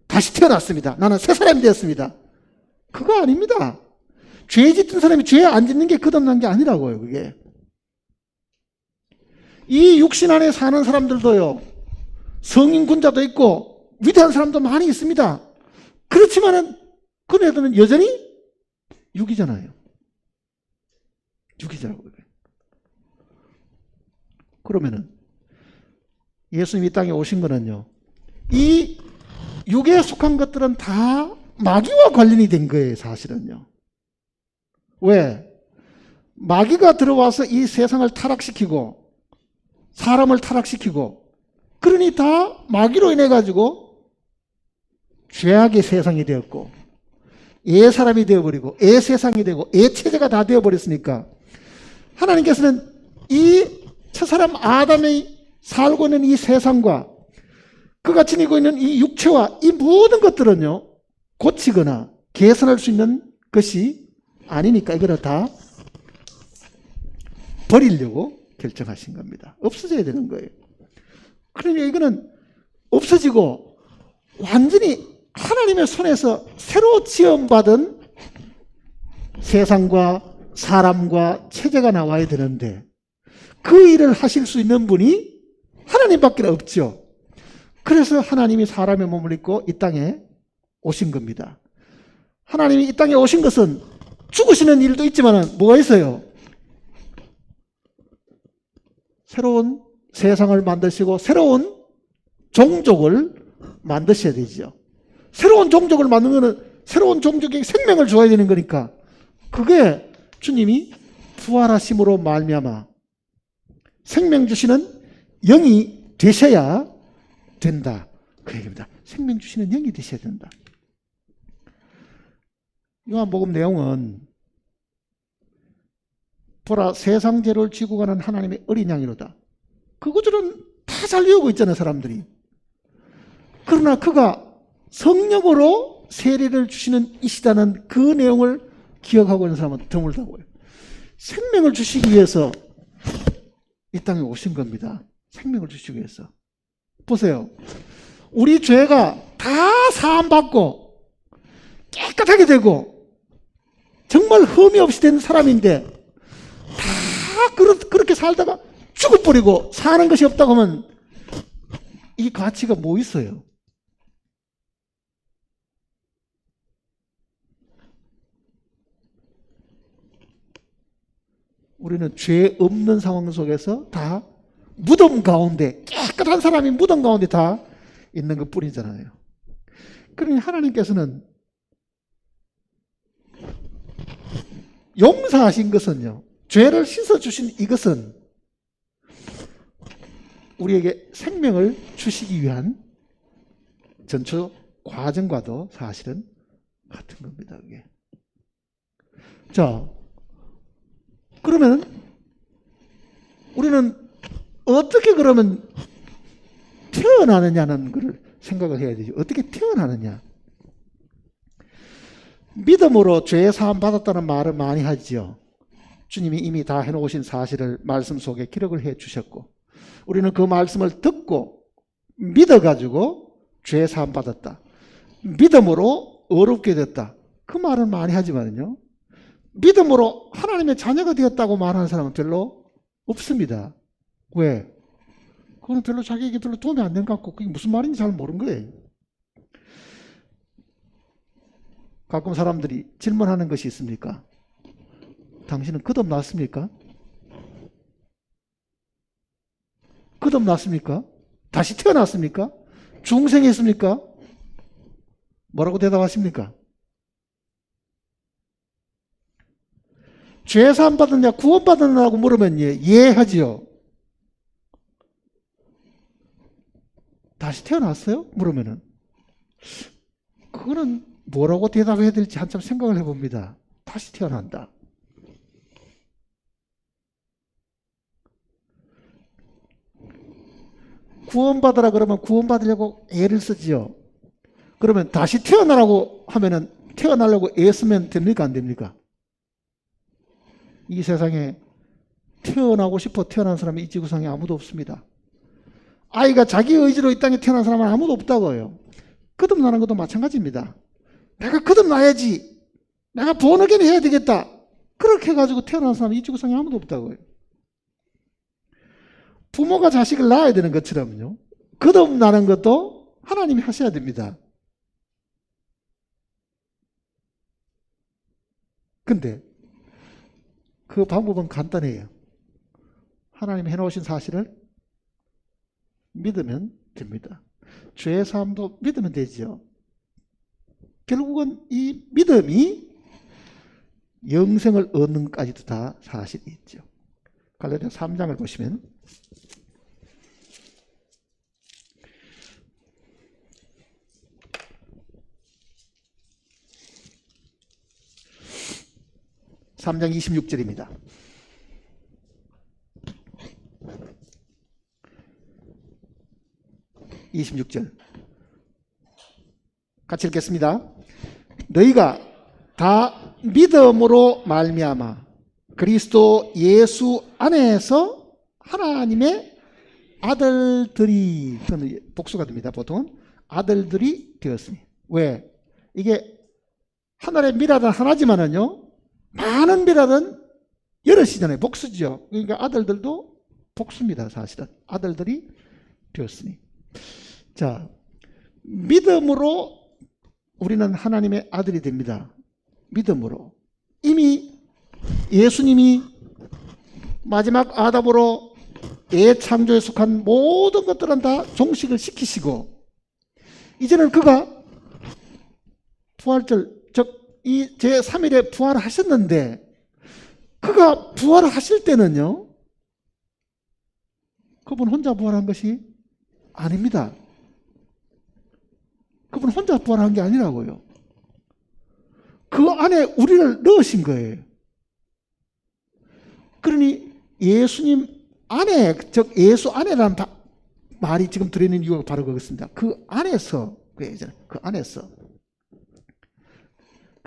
다시 태어났습니다. 나는 새 사람이 되었습니다. 그거 아닙니다. 죄 짓던 사람이 죄 안 짓는 게 거듭난 게 아니라고요, 그게. 이 육신 안에 사는 사람들도요, 성인군자도 있고 위대한 사람도 많이 있습니다. 그렇지만은 그네들은 여전히 육이잖아요. 육이잖아요. 그러면은 예수님이 이 땅에 오신 거는요, 이 육에 속한 것들은 다 마귀와 관련이 된 거예요, 사실은요. 왜? 마귀가 들어와서 이 세상을 타락시키고 사람을 타락시키고 그러니 다 마귀로 인해 가지고 죄악의 세상이 되었고 애 사람이 되어버리고 애 세상이 되고 애 체제가 다 되어버렸으니까 하나님께서는 이 첫사람 아담이 살고 있는 이 세상과 그가 지니고 있는 이 육체와 이 모든 것들은요, 고치거나 개선할 수 있는 것이 아니니까 이거를 다 버리려고 결정하신 겁니다. 없어져야 되는 거예요. 그러니까 이거는 없어지고 완전히 하나님의 손에서 새로 지음받은 세상과 사람과 체제가 나와야 되는데 그 일을 하실 수 있는 분이 하나님밖에 없죠. 그래서 하나님이 사람의 몸을 입고 이 땅에 오신 겁니다. 하나님이 이 땅에 오신 것은 죽으시는 일도 있지만 뭐가 있어요? 새로운 세상을 만드시고 새로운 종족을 만드셔야 되죠. 새로운 종족을 만드는 것은 새로운 종족에게 생명을 줘야 되는 거니까 그게 주님이 부활하심으로 말미암아 생명 주시는 영이 되셔야 된다. 그 얘기입니다. 생명 주시는 영이 되셔야 된다. 요한복음 내용은 보라 세상 죄를 지고 가는 하나님의 어린 양이로다. 그 구절은 다 잘 외우고 있잖아요, 사람들이. 그러나 그가 성령으로 세례를 주시는 이시다는 그 내용을 기억하고 있는 사람은 드물다고요. 생명을 주시기 위해서 이 땅에 오신 겁니다. 생명을 주시기 위해서. 보세요. 우리 죄가 다 사함받고 깨끗하게 되고 정말 흠이 없이 된 사람인데 다 그렇게 살다가 죽어버리고 사는 것이 없다고 하면 이 가치가 뭐 있어요? 우리는 죄 없는 상황 속에서 다 무덤 가운데, 깨끗한 사람이 무덤 가운데 다 있는 것 뿐이잖아요. 그러니 하나님께서는 용서하신 것은요, 죄를 씻어주신 이것은 우리에게 생명을 주시기 위한 전초 과정과도 사실은 같은 겁니다. 그게. 자, 그러면 우리는 어떻게 그러면 태어나느냐는 걸 생각을 해야 되죠. 어떻게 태어나느냐. 믿음으로 죄 사함 받았다는 말을 많이 하지요. 주님이 이미 다 해놓으신 사실을 말씀 속에 기록을 해 주셨고 우리는 그 말씀을 듣고 믿어가지고 죄 사함 받았다. 믿음으로 의롭게 됐다. 그 말은 많이 하지만요. 믿음으로 하나님의 자녀가 되었다고 말하는 사람은 별로 없습니다. 왜? 그건 별로 자기에게 별로 도움이 안 된 것 같고 그게 무슨 말인지 잘 모르는 거예요. 가끔 사람들이 질문하는 것이 있습니까? 당신은 거듭났습니까? 거듭났습니까? 다시 태어났습니까? 중생했습니까? 뭐라고 대답하십니까? 죄 사함 받았냐 구원 받았냐고 물으면 예 하지요. 다시 태어났어요? 물으면은 그거는 뭐라고 대답해야 될지 한참 생각을 해봅니다. 다시 태어난다. 구원받으라 그러면 구원받으려고 애를 쓰지요. 그러면 다시 태어나라고 하면은 태어나려고 애 쓰면 됩니까? 안 됩니까? 이 세상에 태어나고 싶어 태어난 사람이 이 지구상에 아무도 없습니다. 아이가 자기 의지로 이 땅에 태어난 사람은 아무도 없다고요. 거듭나는 것도 마찬가지입니다. 내가 거듭나야지. 내가 본어게는 해야 되겠다. 그렇게 해가지고 태어난 사람이 이 지구상에 아무도 없다고요. 부모가 자식을 낳아야 되는 것처럼요. 거듭나는 것도 하나님이 하셔야 됩니다. 근데 그 방법은 간단해요. 하나님이 해놓으신 사실을 믿으면 됩니다. 죄 사함도 믿으면 되죠. 결국은 이 믿음이 영생을 얻는 것까지도 다 사실이 있죠. 갈라디아 3장을 보시면 (3장) 26절입니다. 26절 같이 읽겠습니다. 너희가 다 믿음으로 말미암아 그리스도 예수 안에서 하나님의 아들들이, 복수가 됩니다. 보통 아들들이 되었으니. 왜? 이게 하늘의 미라는 하나지만은요 많은 미라는 여럿이잖아요. 복수죠. 그러니까 아들들도 복수입니다. 사실은 아들들이 되었으니. 자, 믿음으로 우리는 하나님의 아들이 됩니다. 믿음으로. 이미 예수님이 마지막 아담으로 예창조에 속한 모든 것들은 다 종식을 시키시고 이제는 그가 부활절, 즉 이 제3일에 부활하셨는데 그가 부활하실 때는요 그분 혼자 부활한 것이 아닙니다. 그분 혼자 부활한 게 아니라고요. 그 안에 우리를 넣으신 거예요. 그러니 예수님 안에, 즉 예수 안에라는 말이 지금 들어있는 이유가 바로 그것입니다. 그 안에서, 그 안에서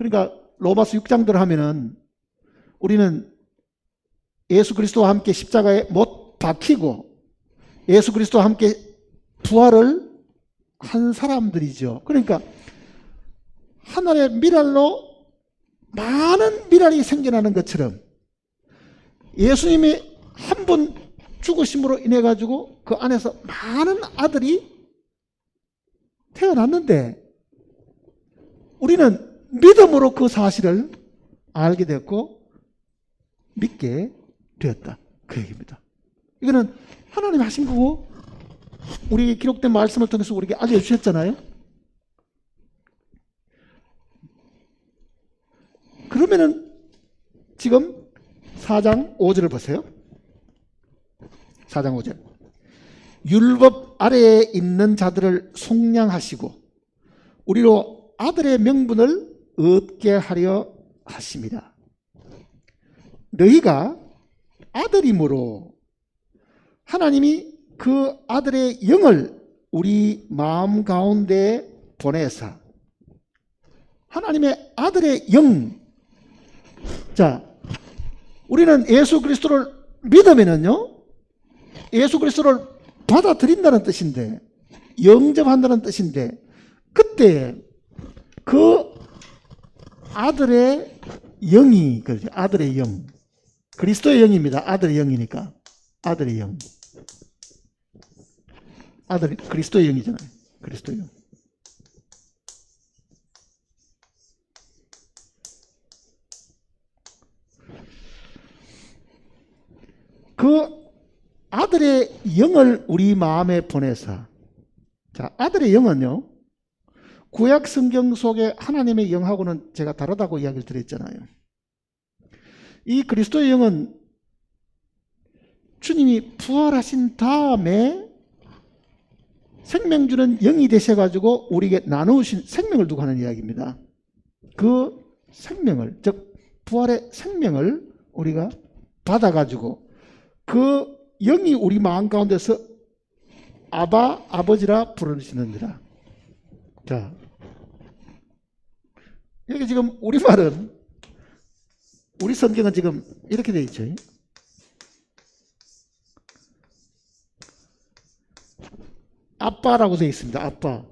그러니까 로마서 6장들 하면은 우리는 예수 그리스도와 함께 십자가에 못 박히고 예수 그리스도와 함께 부활을 한 사람들이죠. 그러니까 하늘의 미랄로 많은 미랄이 생겨나는 것처럼 예수님이 한 분 죽으심으로 인해 가지고 그 안에서 많은 아들이 태어났는데 우리는 믿음으로 그 사실을 알게 됐고 믿게 되었다. 그 얘기입니다. 이거는 하나님이 하신 거고 우리 기록된 말씀을 통해서 우리에게 알려주셨잖아요. 그러면은 지금 4장 5절을 보세요. 4장 5절. 율법 아래에 있는 자들을 속량하시고 우리로 아들의 명분을 얻게 하려 하십니다. 너희가 아들이므로 하나님이 그 아들의 영을 우리 마음 가운데 보내사 하나님의 아들의 영. 자, 우리는 예수 그리스도를 믿으면은요, 예수 그리스도를 받아들인다는 뜻인데, 영접한다는 뜻인데, 그때 그 아들의 영이, 그렇죠. 아들의 영. 그리스도의 영입니다. 아들의 영이니까. 아들의 영. 아들이 그리스도의 영이잖아요. 그리스도의 영. 그 아들의 영을 우리 마음에 보내사. 자, 아들의 영은요, 구약 성경 속에 하나님의 영하고는 제가 다르다고 이야기를 드렸잖아요. 이 그리스도의 영은 주님이 부활하신 다음에 생명 주는 영이 되셔가지고 우리에게 나누신 생명을 두고 하는 이야기입니다. 그 생명을, 즉 부활의 생명을 우리가 받아가지고 그 영이 우리 마음 가운데서 아바, 아버지라 부르시느니라. 자, 여기 지금 우리말은, 우리 성경은 지금 이렇게 되어 있죠. 아빠라고 되어 있습니다. 아빠.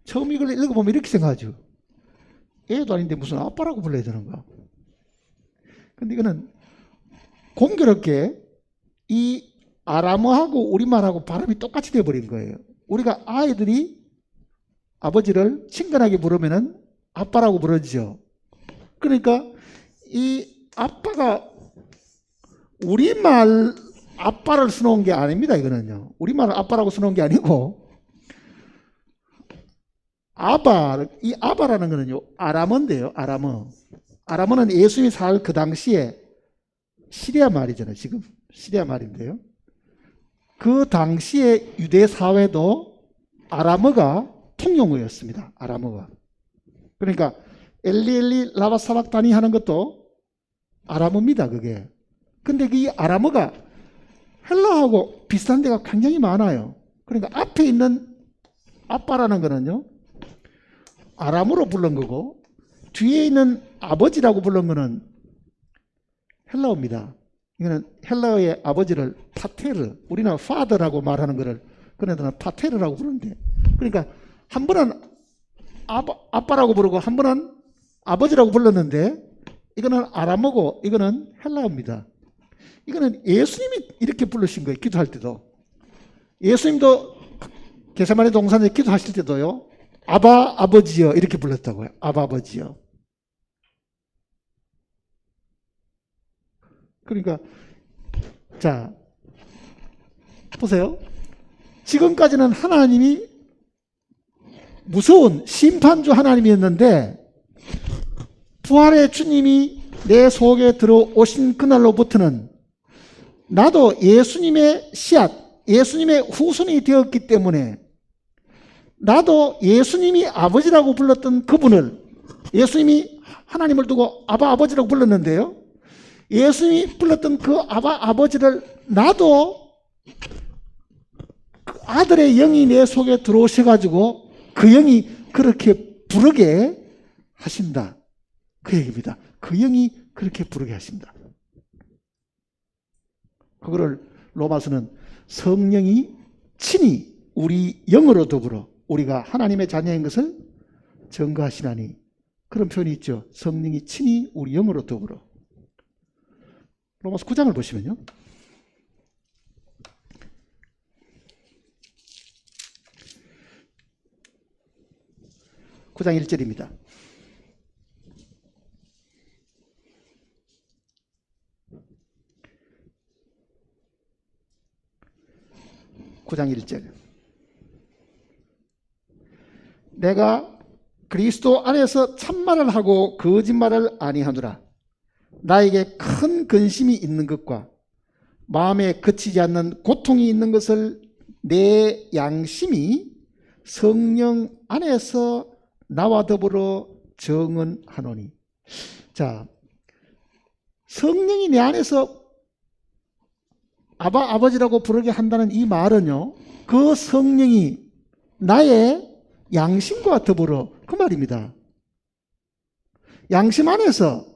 처음 이걸 읽어보면 이렇게 생각하죠. 애도 아닌데 무슨 아빠라고 불러야 되는가? 근데 이거는 공교롭게 이 아람어하고 우리말하고 발음이 똑같이 되어버린 거예요. 우리가 아이들이 아버지를 친근하게 부르면은 아빠라고 부르죠. 그러니까 이 아빠가 우리말 아빠를 써놓은 게 아닙니다. 이거는요. 우리말을 아빠라고 써놓은 게 아니고 아바, 이 아바라는 거는요, 아람어인데요. 아람어. 아람어는 예수님이 살 그 당시에 시리아 말이잖아요. 지금 시리아 말인데요. 그 당시에 유대 사회도 아람어가 통용어였습니다. 아람어가. 그러니까 엘리 라바 사박다니 하는 것도 아람어입니다. 그게. 근데 이 아람어가 헬라하고 비슷한 데가 굉장히 많아요. 그러니까 앞에 있는 아빠라는 거는요, 아람어로 부른 거고 뒤에 있는 아버지라고 부른 거는 헬라어입니다. 이거는 헬라어의 아버지를 파테르, 우리는 father라고 말하는 거를 그네들은 파테르라고 부르는데, 그러니까 한 번은 아빠라고 부르고 한 번은 아버지라고 불렀는데 이거는 아람어고 이거는 헬라어입니다. 이거는 예수님이 이렇게 부르신 거예요. 기도할 때도. 예수님도 게세마네 동산에 기도하실 때도요, 아바 아버지여 이렇게 불렀다고요. 아바 아버지여. 그러니까 자, 보세요. 지금까지는 하나님이 무서운 심판주 하나님이었는데 부활의 주님이 내 속에 들어오신 그날로부터는 나도 예수님의 씨앗, 예수님의 후손이 되었기 때문에 나도 예수님이 아버지라고 불렀던 그분을, 예수님이 하나님을 두고 아바 아버지라고 불렀는데요, 예수님이 불렀던 그 아바 아버지를 나도 그 아들의 영이 내 속에 들어오셔가지고 그 영이 그렇게 부르게 하신다. 그 얘기입니다. 그 영이 그렇게 부르게 하신다. 그거를 로마서는 성령이 친히 우리 영으로 더불어 우리가 하나님의 자녀인 것을 증거하시나니, 그런 표현이 있죠. 성령이 친히 우리 영으로 더불어. 로마서 9장을 보시면요. 9장 1절입니다. (9장 1절) 내가 그리스도 안에서 참말을 하고 거짓말을 아니하노라. 나에게 큰 근심이 있는 것과 마음에 그치지 않는 고통이 있는 것을 내 양심이 성령 안에서 나와 더불어 증언하노니. 자, 성령이 내 안에서 아버지라고 부르게 한다는 이 말은요, 그 성령이 나의 양심과 더불어, 그 말입니다. 양심 안에서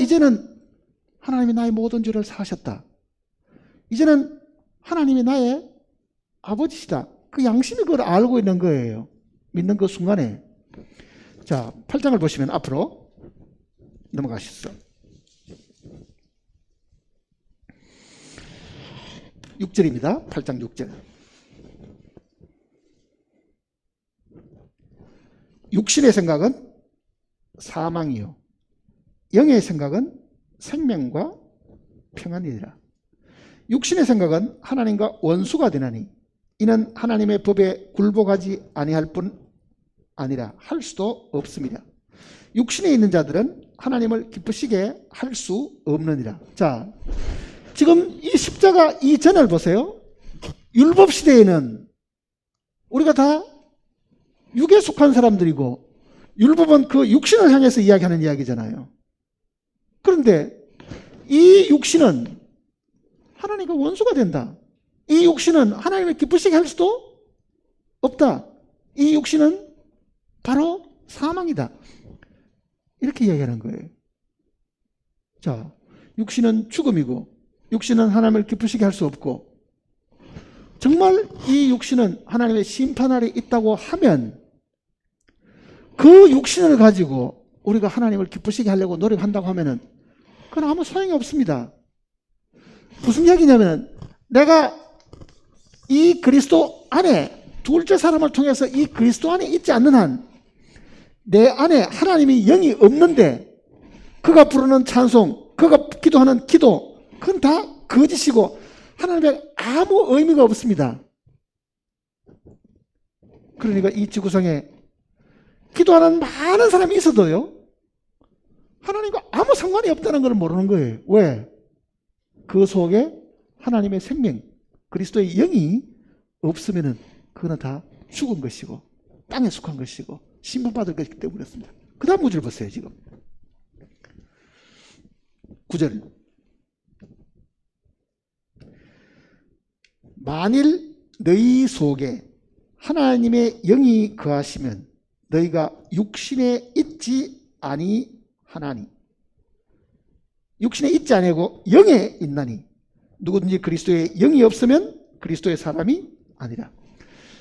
이제는 하나님이 나의 모든 죄를 사하셨다. 이제는 하나님이 나의 아버지시다. 그 양심이 그걸 알고 있는 거예요. 믿는 그 순간에. 자, 8장을 보시면 앞으로 넘어가시죠. 6절입니다. 8장 6절. 육신의 생각은 사망이요 영의 생각은 생명과 평안이니라. 육신의 생각은 하나님과 원수가 되나니 이는 하나님의 법에 굴복하지 아니할 뿐 아니라 할 수도 없습니다. 육신에 있는 자들은 하나님을 기쁘시게 할 수 없느니라. 자, 지금 이 십자가 이전을 보세요. 율법 시대에는 우리가 다 육에 속한 사람들이고, 율법은 그 육신을 향해서 이야기하는 이야기잖아요. 그런데 이 육신은 하나님과 원수가 된다. 이 육신은 하나님을 기쁘시게 할 수도 없다. 이 육신은 바로 사망이다. 이렇게 이야기하는 거예요. 자, 육신은 죽음이고, 육신은 하나님을 기쁘시게 할 수 없고, 정말 이 육신은 하나님의 심판 아래 있다고 하면 그 육신을 가지고 우리가 하나님을 기쁘시게 하려고 노력한다고 하면은 그건 아무 소용이 없습니다. 무슨 이야기냐면, 내가 이 그리스도 안에, 둘째 사람을 통해서 이 그리스도 안에 있지 않는 한 내 안에 하나님이 영이 없는데 그가 부르는 찬송, 그가 기도하는 기도, 그건 다 거짓이고 하나님의 아무 의미가 없습니다. 그러니까 이 지구상에 기도하는 많은 사람이 있어도요, 하나님과 아무 상관이 없다는 걸 모르는 거예요. 왜? 그 속에 하나님의 생명, 그리스도의 영이 없으면은 그거는 다 죽은 것이고 땅에 속한 것이고 심판받을 것이기 때문에 그렇습니다. 그 다음 구절 보세요. 지금 9절. 만일 너희 속에 하나님의 영이 거하시면 너희가 육신에 있지 아니하나니. 육신에 있지 아니하고 영에 있나니 누구든지 그리스도의 영이 없으면 그리스도의 사람이 아니라.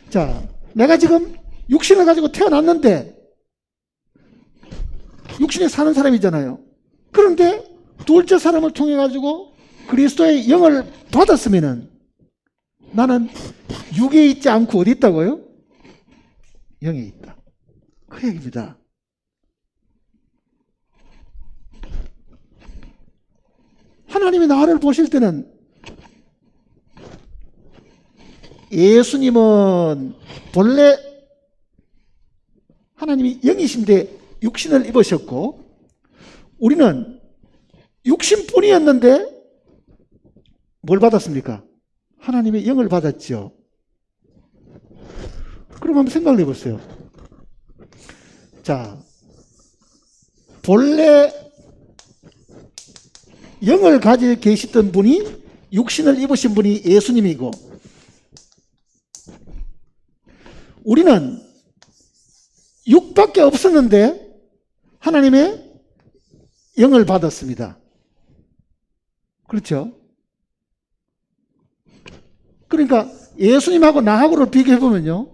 자, 내가 지금 육신을 가지고 태어났는데 육신에 사는 사람이잖아요. 그런데 둘째 사람을 통해 가지고 그리스도의 영을 받았으면은 나는 육에 있지 않고 어디 있다고요? 영에 있다. 그 얘기입니다. 하나님이 나를 보실 때는 예수님은 본래 하나님이 영이신데 육신을 입으셨고, 우리는 육신뿐이었는데 뭘 받았습니까? 하나님의 영을 받았죠. 그럼 한번 생각을 해보세요. 자, 본래 영을 가지고 계시던 분이, 육신을 입으신 분이 예수님이고, 우리는 육밖에 없었는데 하나님의 영을 받았습니다. 그렇죠? 그러니까 예수님하고 나하고를 비교해보면요,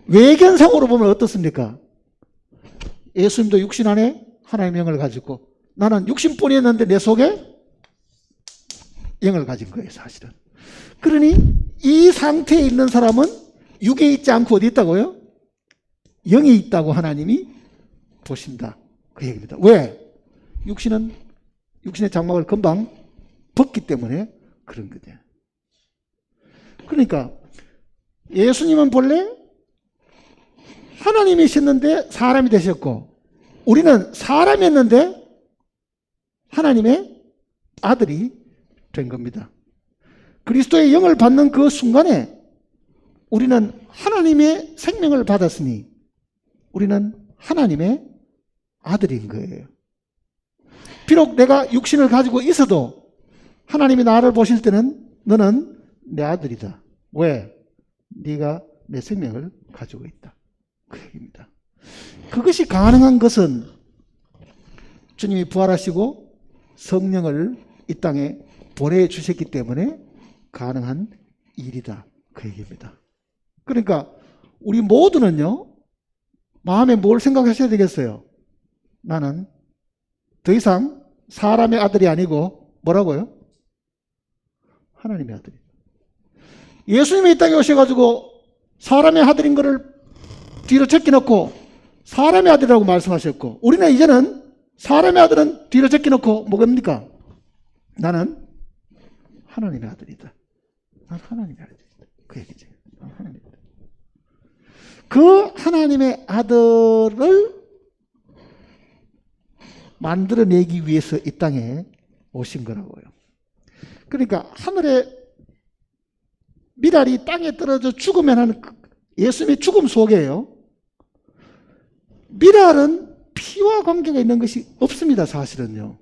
외견상으로 보면 어떻습니까? 예수님도 육신 안에 하나님의 영을 가지고, 나는 육신뿐이었는데 내 속에 영을 가진 거예요, 사실은. 그러니 이 상태에 있는 사람은 육에 있지 않고 어디 있다고요? 영이 있다고 하나님이 보신다, 그 얘기입니다. 왜? 육신의 장막을 금방 벗기 때문에 그런 거죠. 그러니까 예수님은 본래 하나님이셨는데 사람이 되셨고, 우리는 사람이었는데 하나님의 아들이 된 겁니다. 그리스도의 영을 받는 그 순간에 우리는 하나님의 생명을 받았으니 우리는 하나님의 아들인 거예요. 비록 내가 육신을 가지고 있어도 하나님이 나를 보실 때는 너는 내 아들이다. 왜? 네가 내 생명을 가지고 있다, 그 얘기입니다. 그것이 가능한 것은 주님이 부활하시고 성령을 이 땅에 보내주셨기 때문에 가능한 일이다, 그 얘기입니다. 그러니까 우리 모두는요, 마음에 뭘 생각하셔야 되겠어요? 나는 더 이상 사람의 아들이 아니고 뭐라고요? 하나님의 아들이. 예수님이 이 땅에 오셔가지고 사람의 아들인 것을 뒤로 제껴놓고 사람의 아들이라고 말씀하셨고, 우리는 이제는 사람의 아들은 뒤로 제껴놓고 뭐입니까? 나는 하나님의 아들이다. 난 하나님의 아들이다, 그 얘기죠. 하나님의 아들. 그 하나님의 아들을 만들어내기 위해서 이 땅에 오신 거라고요. 그러니까 하늘에 미랄이 땅에 떨어져 죽으면 하는 예수님의 죽음 속에요, 미랄은 피와 관계가 있는 것이 없습니다, 사실은요.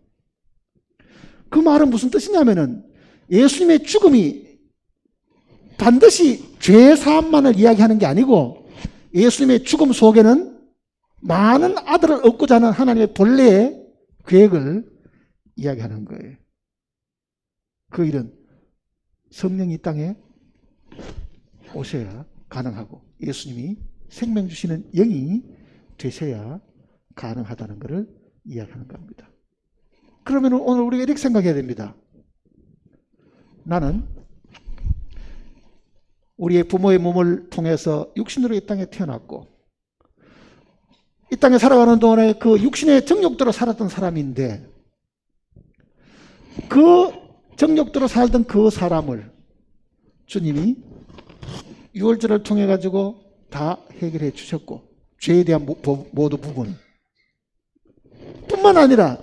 그 말은 무슨 뜻이냐면은 예수님의 죽음이 반드시 죄 사함만을 이야기하는 게 아니고, 예수님의 죽음 속에는 많은 아들을 얻고자 하는 하나님의 본래의 계획을 이야기하는 거예요. 그 일은 성령이 이 땅에 오셔야 가능하고 예수님이 생명 주시는 영이 되셔야 가능하다는 것을 이야기하는 겁니다. 그러면 오늘 우리가 이렇게 생각해야 됩니다. 나는 우리의 부모의 몸을 통해서 육신으로 이 땅에 태어났고, 이 땅에 살아가는 동안에 그 육신의 정욕대로 살았던 사람인데, 그 정욕대로 살던 그 사람을 주님이 유월절을 통해 가지고 다 해결해 주셨고, 죄에 대한 모든 부분 뿐만 아니라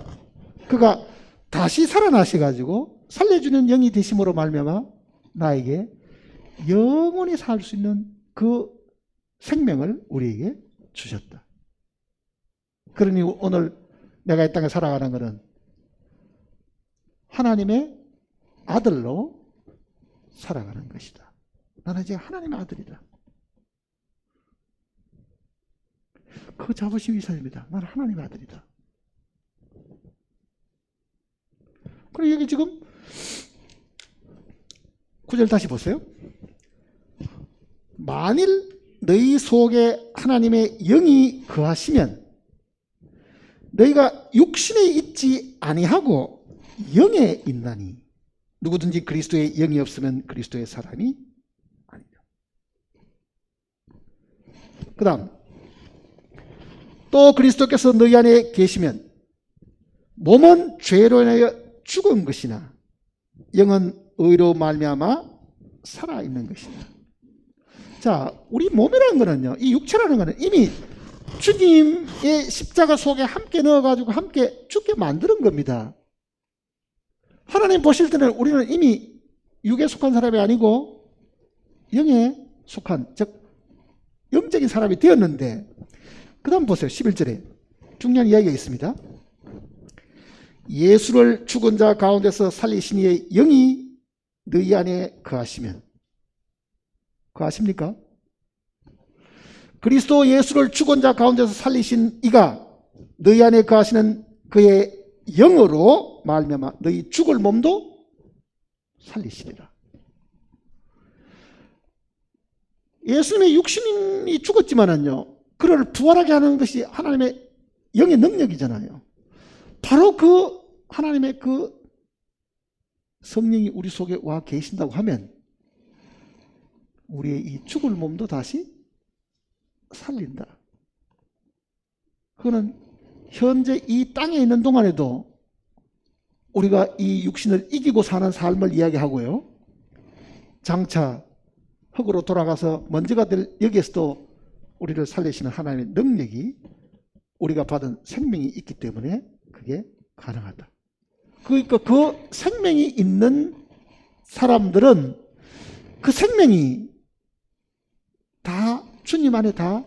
그가 다시 살아나셔 가지고 살려주는 영이 되심으로 말미암아 나에게 영원히 살 수 있는 그 생명을 우리에게 주셨다. 그러니 오늘 내가 이 땅에 살아가는 것은 하나님의 아들로 살아가는 것이다. 나는 이제 하나님의 아들이다. 그 자부심이 있어야 됩니다. 나는 하나님의 아들이다. 그리고 여기 지금 9절 다시 보세요. 만일 너희 속에 하나님의 영이 거하시면 너희가 육신에 있지 아니하고 영에 있나니 누구든지 그리스도의 영이 없으면 그리스도의 사람이 아니다. 그 다음, 또 그리스도께서 너희 안에 계시면 몸은 죄로 인하여 죽은 것이나 영은 의로 말미암아 살아있는 것이다. 자, 우리 몸이라는 거는요, 이 육체라는 거는 이미 주님의 십자가 속에 함께 넣어가지고 함께 죽게 만드는 겁니다. 하나님 보실 때는 우리는 이미 육에 속한 사람이 아니고 영에 속한, 즉 영적인 사람이 되었는데, 그 다음 보세요. 11절에 중요한 이야기가 있습니다. 예수를 죽은 자 가운데서 살리신 이의 영이 너희 안에 거하시면, 거하십니까? 그리스도 예수를 죽은 자 가운데서 살리신 이가 너희 안에 거하시는 그의 영으로 말미암아 너희 죽을 몸도 살리시리라. 예수님의 육신이 죽었지만은요, 그를 부활하게 하는 것이 하나님의 영의 능력이잖아요. 바로 그 하나님의 그 성령이 우리 속에 와 계신다고 하면 우리의 이 죽을 몸도 다시 살린다. 그거는 현재 이 땅에 있는 동안에도 우리가 이 육신을 이기고 사는 삶을 이야기하고요, 장차 흙으로 돌아가서 먼지가 될 여기에서도 우리를 살리시는 하나님의 능력이 우리가 받은 생명이 있기 때문에 그게 가능하다. 그러니까 그 생명이 있는 사람들은 그 생명이 다 주님 안에 다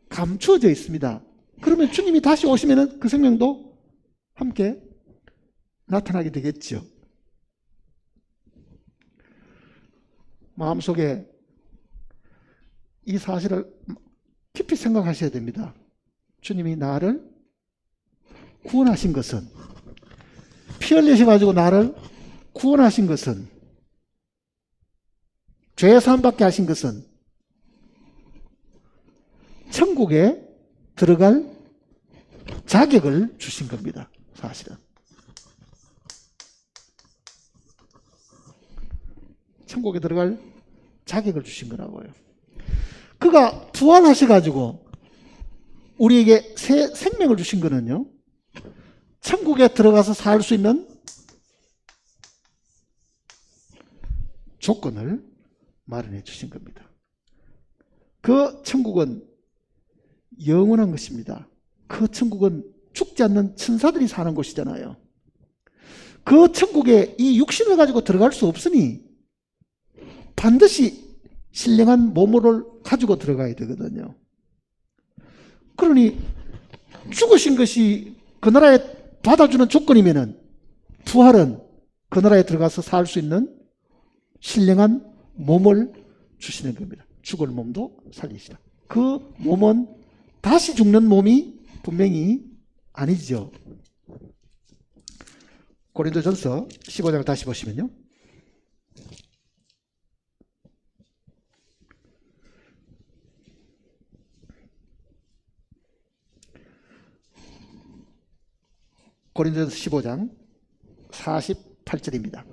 감추어져 있습니다. 그러면 주님이 다시 오시면 그 생명도 함께 나타나게 되겠죠. 마음속에 이 사실을 깊이 생각하셔야 됩니다. 주님이 나를 구원하신 것은, 피 흘리셔가지고 나를 구원하신 것은, 죄 사함받게 하신 것은 천국에 들어갈 자격을 주신 겁니다. 사실은 천국에 들어갈 자격을 주신 거라고요. 그가 부활하셔가지고 우리에게 새 생명을 주신 거는요, 천국에 들어가서 살 수 있는 조건을 마련해 주신 겁니다. 그 천국은 영원한 것입니다. 그 천국은 죽지 않는 천사들이 사는 곳이잖아요. 그 천국에 이 육신을 가지고 들어갈 수 없으니 반드시 신령한 몸을 가지고 들어가야 되거든요. 그러니 죽으신 것이 그 나라에 받아주는 조건이면은 부활은 그 나라에 들어가서 살 수 있는 신령한 몸을 주시는 겁니다. 죽을 몸도 살리시라. 그 몸은 다시 죽는 몸이 분명히 아니죠. 고린도전서 15장을 다시 보시면요, 고린도전서 15장 48절입니다.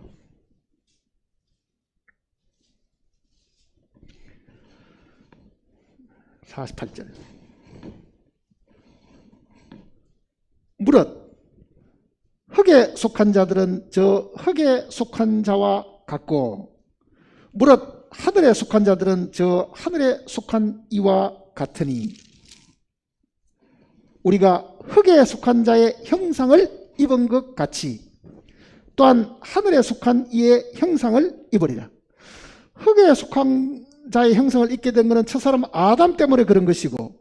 무릇 흙에 속한 자들은 저 흙에 속한 자와 같고, 무릇 하늘에 속한 자들은 저 하늘에 속한 이와 같으니, 우리가 흙에 속한 자의 형상을 입은 것 같이 또한 하늘에 속한 이의 형상을 입으리라. 흙에 속한 자의 형상을 입게 된 것은 첫사람 아담 때문에 그런 것이고,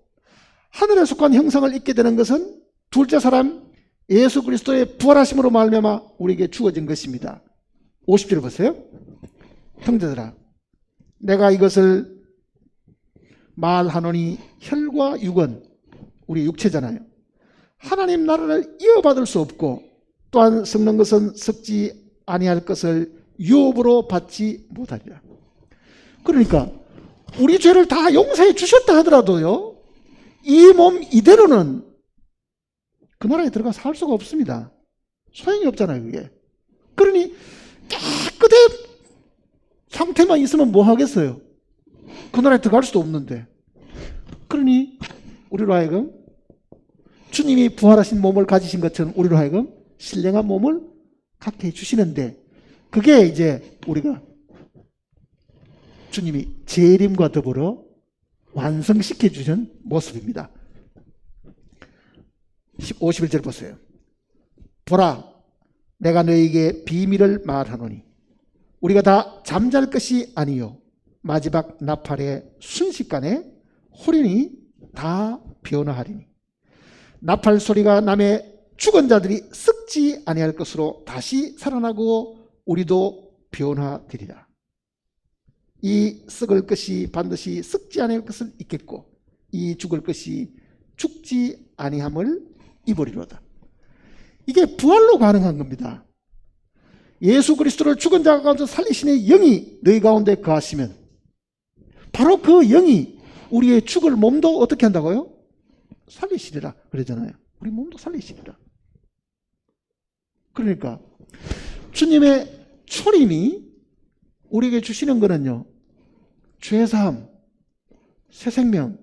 하늘에 속한 형상을 입게 되는 것은 둘째 사람 예수 그리스도의 부활하심으로 말미암아 우리에게 주어진 것입니다. 50절 보세요. 형제들아, 내가 이것을 말하노니 혈과 육은, 우리 육체잖아요, 하나님 나라를 이어받을 수 없고, 또한 썩는 것은 썩지 아니할 것을 유업으로 받지 못하리라. 그러니까 우리 죄를 다 용서해 주셨다 하더라도요, 이 몸 이대로는 그 나라에 들어가 살 수가 없습니다. 소용이 없잖아요, 그게. 그러니 깨끗한 상태만 있으면 뭐 하겠어요? 그 나라에 들어갈 수도 없는데. 그러니 우리로 하여금 주님이 부활하신 몸을 가지신 것처럼 우리로 하여금 신령한 몸을 갖게 해주시는데, 그게 이제 우리가 주님이 재림과 더불어 완성시켜 주신 모습입니다. 51절 보세요. 보라, 내가 너에게 비밀을 말하노니 우리가 다 잠잘 것이 아니요 마지막 나팔의 순식간에 호련히 다 변화하리니, 나팔 소리가 나매 죽은 자들이 썩지 아니할 것으로 다시 살아나고 우리도 변화되리라. 이 썩을 것이 반드시 썩지 아니할 것을 잊겠고, 이 죽을 것이 죽지 아니함을 입으리로다. 이게 부활로 가능한 겁니다. 예수 그리스도를 죽은 자 가운데 살리시는 영이 너희 가운데 거하시면 바로 그 영이 우리의 죽을 몸도 어떻게 한다고요? 살리시리라 그러잖아요. 우리 몸도 살리시리라. 그러니까 주님의 초림이 우리에게 주시는 거는요, 죄사함, 새 생명,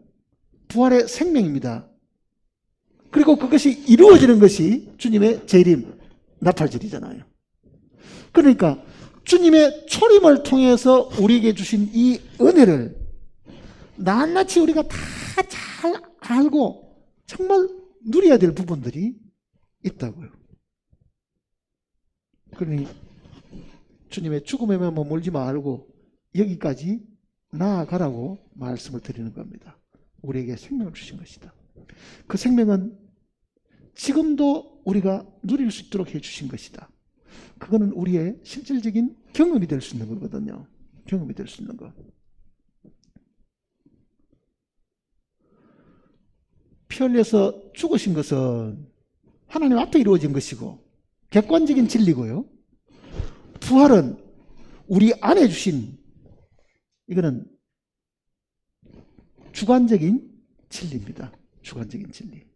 부활의 생명입니다. 그리고 그것이 이루어지는 것이 주님의 재림, 나팔절이잖아요. 그러니까 주님의 초림을 통해서 우리에게 주신 이 은혜를 낱낱이 우리가 다 잘 알고 정말 누려야 될 부분들이 있다고요. 그러니 주님의 죽음에만 머물지 말고 여기까지 나아가라고 말씀을 드리는 겁니다. 우리에게 생명을 주신 것이다. 그 생명은 지금도 우리가 누릴 수 있도록 해주신 것이다. 그거는 우리의 실질적인 경험이 될 수 있는 거거든요. 경험이 될 수 있는 것. 피 흘려서 죽으신 것은 하나님 앞에 이루어진 것이고 객관적인 진리고요. 부활은 우리 안에 주신, 이거는 주관적인 진리입니다. 주관적인 진리.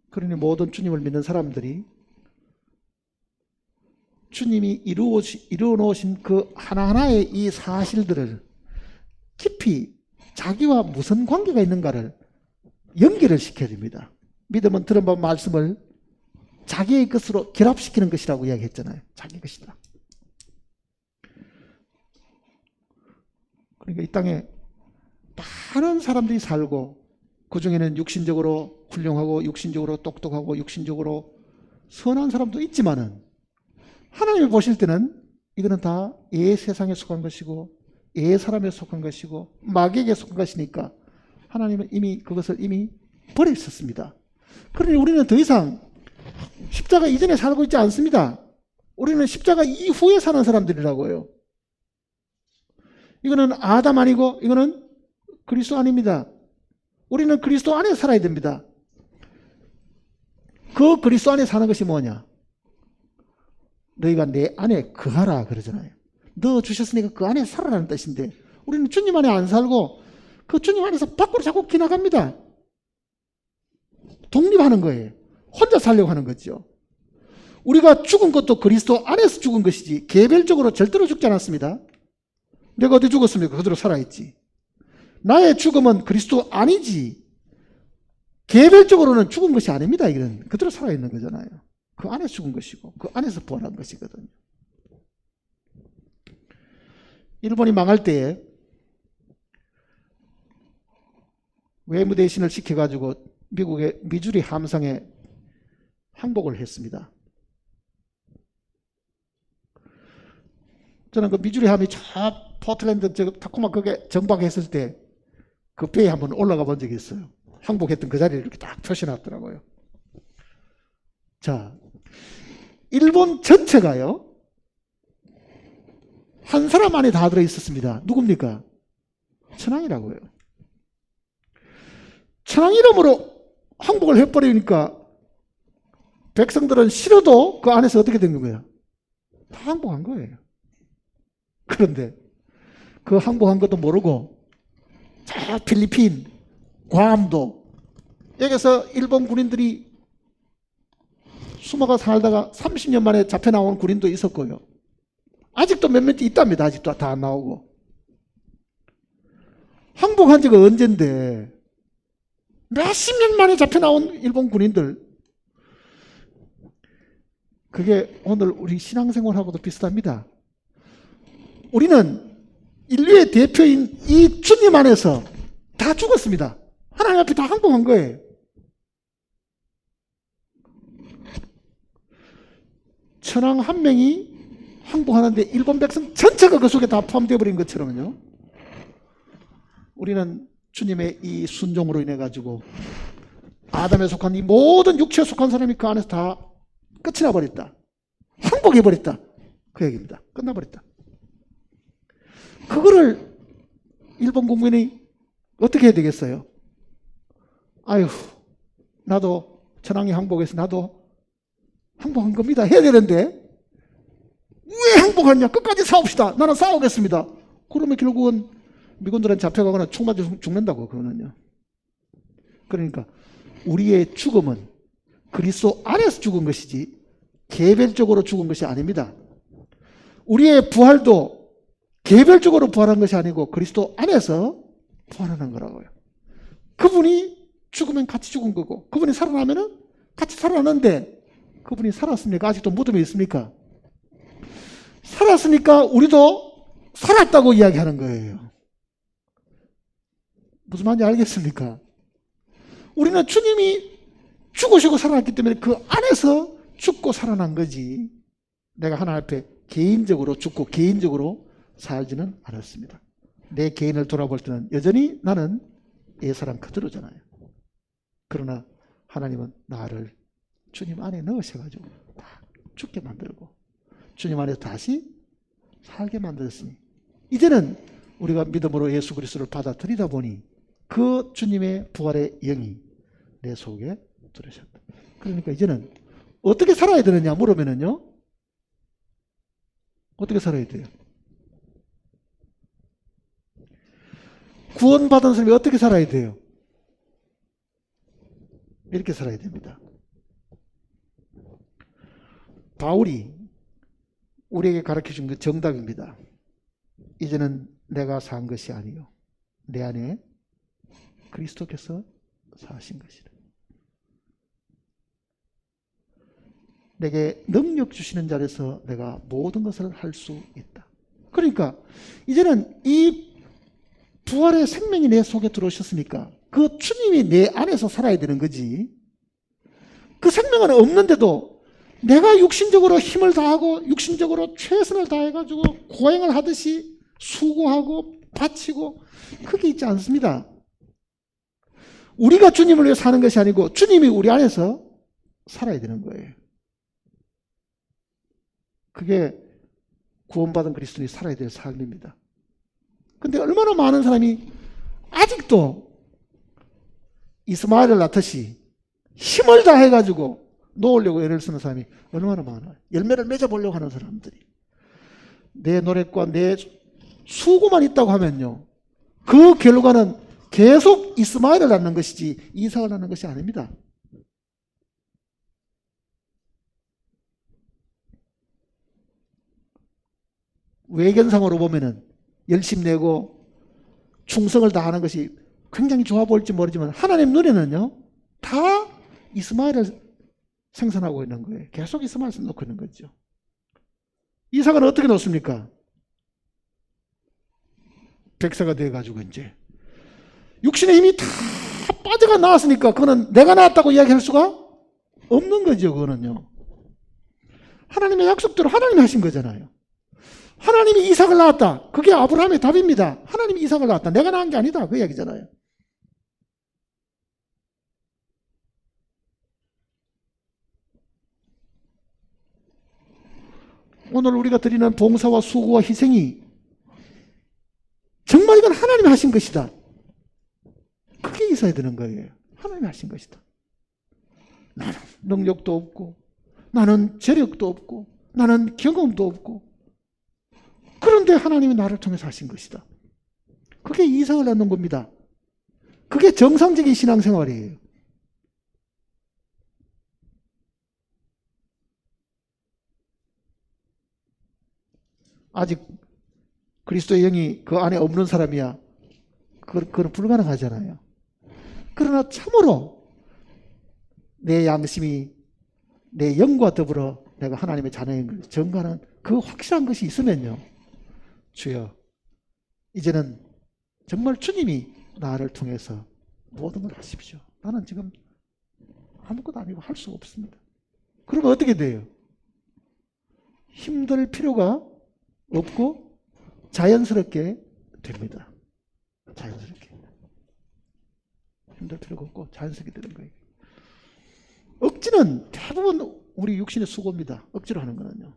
그러니 모든 주님을 믿는 사람들이 주님이 이루어놓으신 그 하나하나의 이 사실들을 깊이 자기와 무슨 관계가 있는가를 연결을 시켜야 됩니다. 믿음은 들은 바 말씀을 자기의 것으로 결합시키는 것이라고 이야기했잖아요. 자기 것이다. 그러니까 이 땅에 많은 사람들이 살고 그 중에는 육신적으로 훌륭하고 육신적으로 똑똑하고 육신적으로 선한 사람도 있지만은 하나님이 보실 때는 이거는 다 세상에 속한 것이고 사람에 속한 것이고 마귀에게 속한 것이니까 하나님은 이미 그것을 버렸었습니다. 그러니 우리는 더 이상 십자가 이전에 살고 있지 않습니다. 우리는 십자가 이후에 사는 사람들이라고요. 이거는 아담 아니고 이거는 그리스도 아닙니다. 우리는 그리스도 안에 살아야 됩니다. 그 그리스도 안에 사는 것이 뭐냐? 너희가 내 안에 거하라 그러잖아요. 너 주셨으니까 그 안에 살아라는 뜻인데 우리는 주님 안에 안 살고 그 주님 안에서 밖으로 자꾸 기나갑니다. 독립하는 거예요. 혼자 살려고 하는 거죠. 우리가 죽은 것도 그리스도 안에서 죽은 것이지 개별적으로 절대로 죽지 않았습니다. 내가 어디 죽었습니까? 그대로 살아있지. 나의 죽음은 그리스도 아니지 개별적으로는 죽은 것이 아닙니다. 이건 그대로 살아있는 거잖아요. 그 안에서 죽은 것이고 그 안에서 부활한 것이거든요. 일본이 망할 때에 외무 대신을 시켜가지고 미국의 미주리 함상에 항복을 했습니다. 저는 그 미주리 함이 저 포틀랜드 타코마 거기에 정박했을 때 그 배에 한번 올라가 본 적이 있어요. 항복했던 그 자리를 이렇게 딱 표시해놨더라고요. 자, 일본 전체가요 한 사람 안에 다 들어있었습니다. 누굽니까? 천황이라고요. 천황 이름으로 항복을 해버리니까 백성들은 싫어도 그 안에서 어떻게 된 거예요? 다 항복한 거예요. 그런데 그 항복한 것도 모르고 저 필리핀, 괌도 여기서 일본 군인들이 숨어가 살다가 30년 만에 잡혀 나온 군인도 있었고요. 아직도 몇몇 있답니다. 아직도 다 안 나오고. 항복한 지가 언젠데 몇십 년 만에 잡혀 나온 일본 군인들, 그게 오늘 우리 신앙생활하고도 비슷합니다. 우리는 인류의 대표인 이 주님 안에서 다 죽었습니다. 하나님 앞에 다 항복한 거예요. 천황 한 명이 항복하는데 일본 백성 전체가 그 속에 다 포함되어 버린 것처럼요. 우리는 주님의 이 순종으로 인해 가지고 아담에 속한 이 모든 육체에 속한 사람이 그 안에서 다 끝이 나버렸다. 승복해버렸다. 그 얘기입니다. 끝나버렸다. 그거를 일본 국민이 어떻게 해야 되겠어요? 아유, 나도 천황이 항복해서 나도 항복한 겁니다. 해야 되는데 왜 항복하냐? 끝까지 싸웁시다. 나는 싸우겠습니다. 그러면 결국은 미군들은 잡혀가거나 총 맞아 죽는다고. 그거는요. 그러니까 우리의 죽음은 그리스도 안에서 죽은 것이지 개별적으로 죽은 것이 아닙니다. 우리의 부활도 개별적으로 부활한 것이 아니고 그리스도 안에서 부활하는 거라고요. 그분이 죽으면 같이 죽은 거고 그분이 살아나면 같이 살아나는데 그분이 살았습니까? 아직도 무덤에 있습니까? 살았으니까 우리도 살았다고 이야기하는 거예요. 무슨 말인지 알겠습니까? 우리는 주님이 죽으시고 살아났기 때문에 그 안에서 죽고 살아난 거지 내가 하나님 앞에 개인적으로 죽고 개인적으로 살지는 않았습니다. 내 개인을 돌아볼 때는 여전히 나는 옛사람 그대로잖아요. 그러나 하나님은 나를 주님 안에 넣으셔가지고 다 죽게 만들고 주님 안에서 다시 살게 만들었으니 이제는 우리가 믿음으로 예수 그리스도를 받아들이다 보니 그 주님의 부활의 영이 내 속에 들으셨다. 그러니까 이제는 어떻게 살아야 되느냐 물으면은요, 어떻게 살아야 돼요? 구원받은 사람이 어떻게 살아야 돼요? 이렇게 살아야 됩니다. 바울이 우리에게 가르쳐준 그 정답입니다. 이제는 내가 산 것이 아니요 내 안에 그리스도께서 사신 것이라. 내게 능력 주시는 자리에서 내가 모든 것을 할 수 있다. 그러니까 이제는 이 부활의 생명이 내 속에 들어오셨으니까 그 주님이 내 안에서 살아야 되는 거지. 그 생명은 없는데도 내가 육신적으로 힘을 다하고 육신적으로 최선을 다해가지고 고행을 하듯이 수고하고 바치고 그게 있지 않습니다. 우리가 주님을 위해 사는 것이 아니고 주님이 우리 안에서 살아야 되는 거예요. 그게 구원받은 그리스도인이 살아야 될 삶입니다. 근데 얼마나 많은 사람이 아직도 이스마엘을 낳듯이 힘을 다해가지고 놓으려고 애를 쓰는 사람이 얼마나 많아요. 열매를 맺어보려고 하는 사람들이. 내 노력과 내 수고만 있다고 하면요, 그 결과는 계속 이스마엘을 낳는 것이지 이삭을 낳는 것이 아닙니다. 외견상으로 보면은 열심 내고 충성을 다하는 것이 굉장히 좋아 보일지 모르지만 하나님 눈에는요 다 이스마엘을 생산하고 있는 거예요. 계속 이스마엘을 놓고 있는 거죠. 이삭은 어떻게 놓습니까? 백세가 돼가지고 이제 육신의 힘이 다 빠져가 나왔으니까 그거는 내가 나왔다고 이야기할 수가 없는 거죠. 그거는요 하나님의 약속대로 하나님이 하신 거잖아요. 하나님이 이삭을 낳았다. 그게 아브라함의 답입니다. 하나님이 이삭을 낳았다. 내가 낳은 게 아니다. 그 이야기잖아요. 오늘 우리가 드리는 봉사와 수고와 희생이 정말 이건 하나님이 하신 것이다. 그게 있어야 되는 거예요. 하나님이 하신 것이다. 나는 능력도 없고 나는 재력도 없고 나는 경험도 없고 그런데 하나님이 나를 통해서 하신 것이다. 그게 이삭을 낳는 겁니다. 그게 정상적인 신앙생활이에요. 아직 그리스도의 영이 그 안에 없는 사람이야. 그건 불가능하잖아요. 그러나 참으로 내 양심이 내 영과 더불어 내가 하나님의 자녀인 걸 증거하는 그 확실한 것이 있으면요, 주여 이제는 정말 주님이 나를 통해서 모든 걸 하십시오. 나는 지금 아무것도 아니고 할 수가 없습니다. 그러면 어떻게 돼요? 힘들 필요가 없고 자연스럽게 됩니다. 자연스럽게. 힘들 필요가 없고 자연스럽게 되는 거예요. 억지는 대부분 우리 육신의 수고입니다. 억지로 하는 거는요.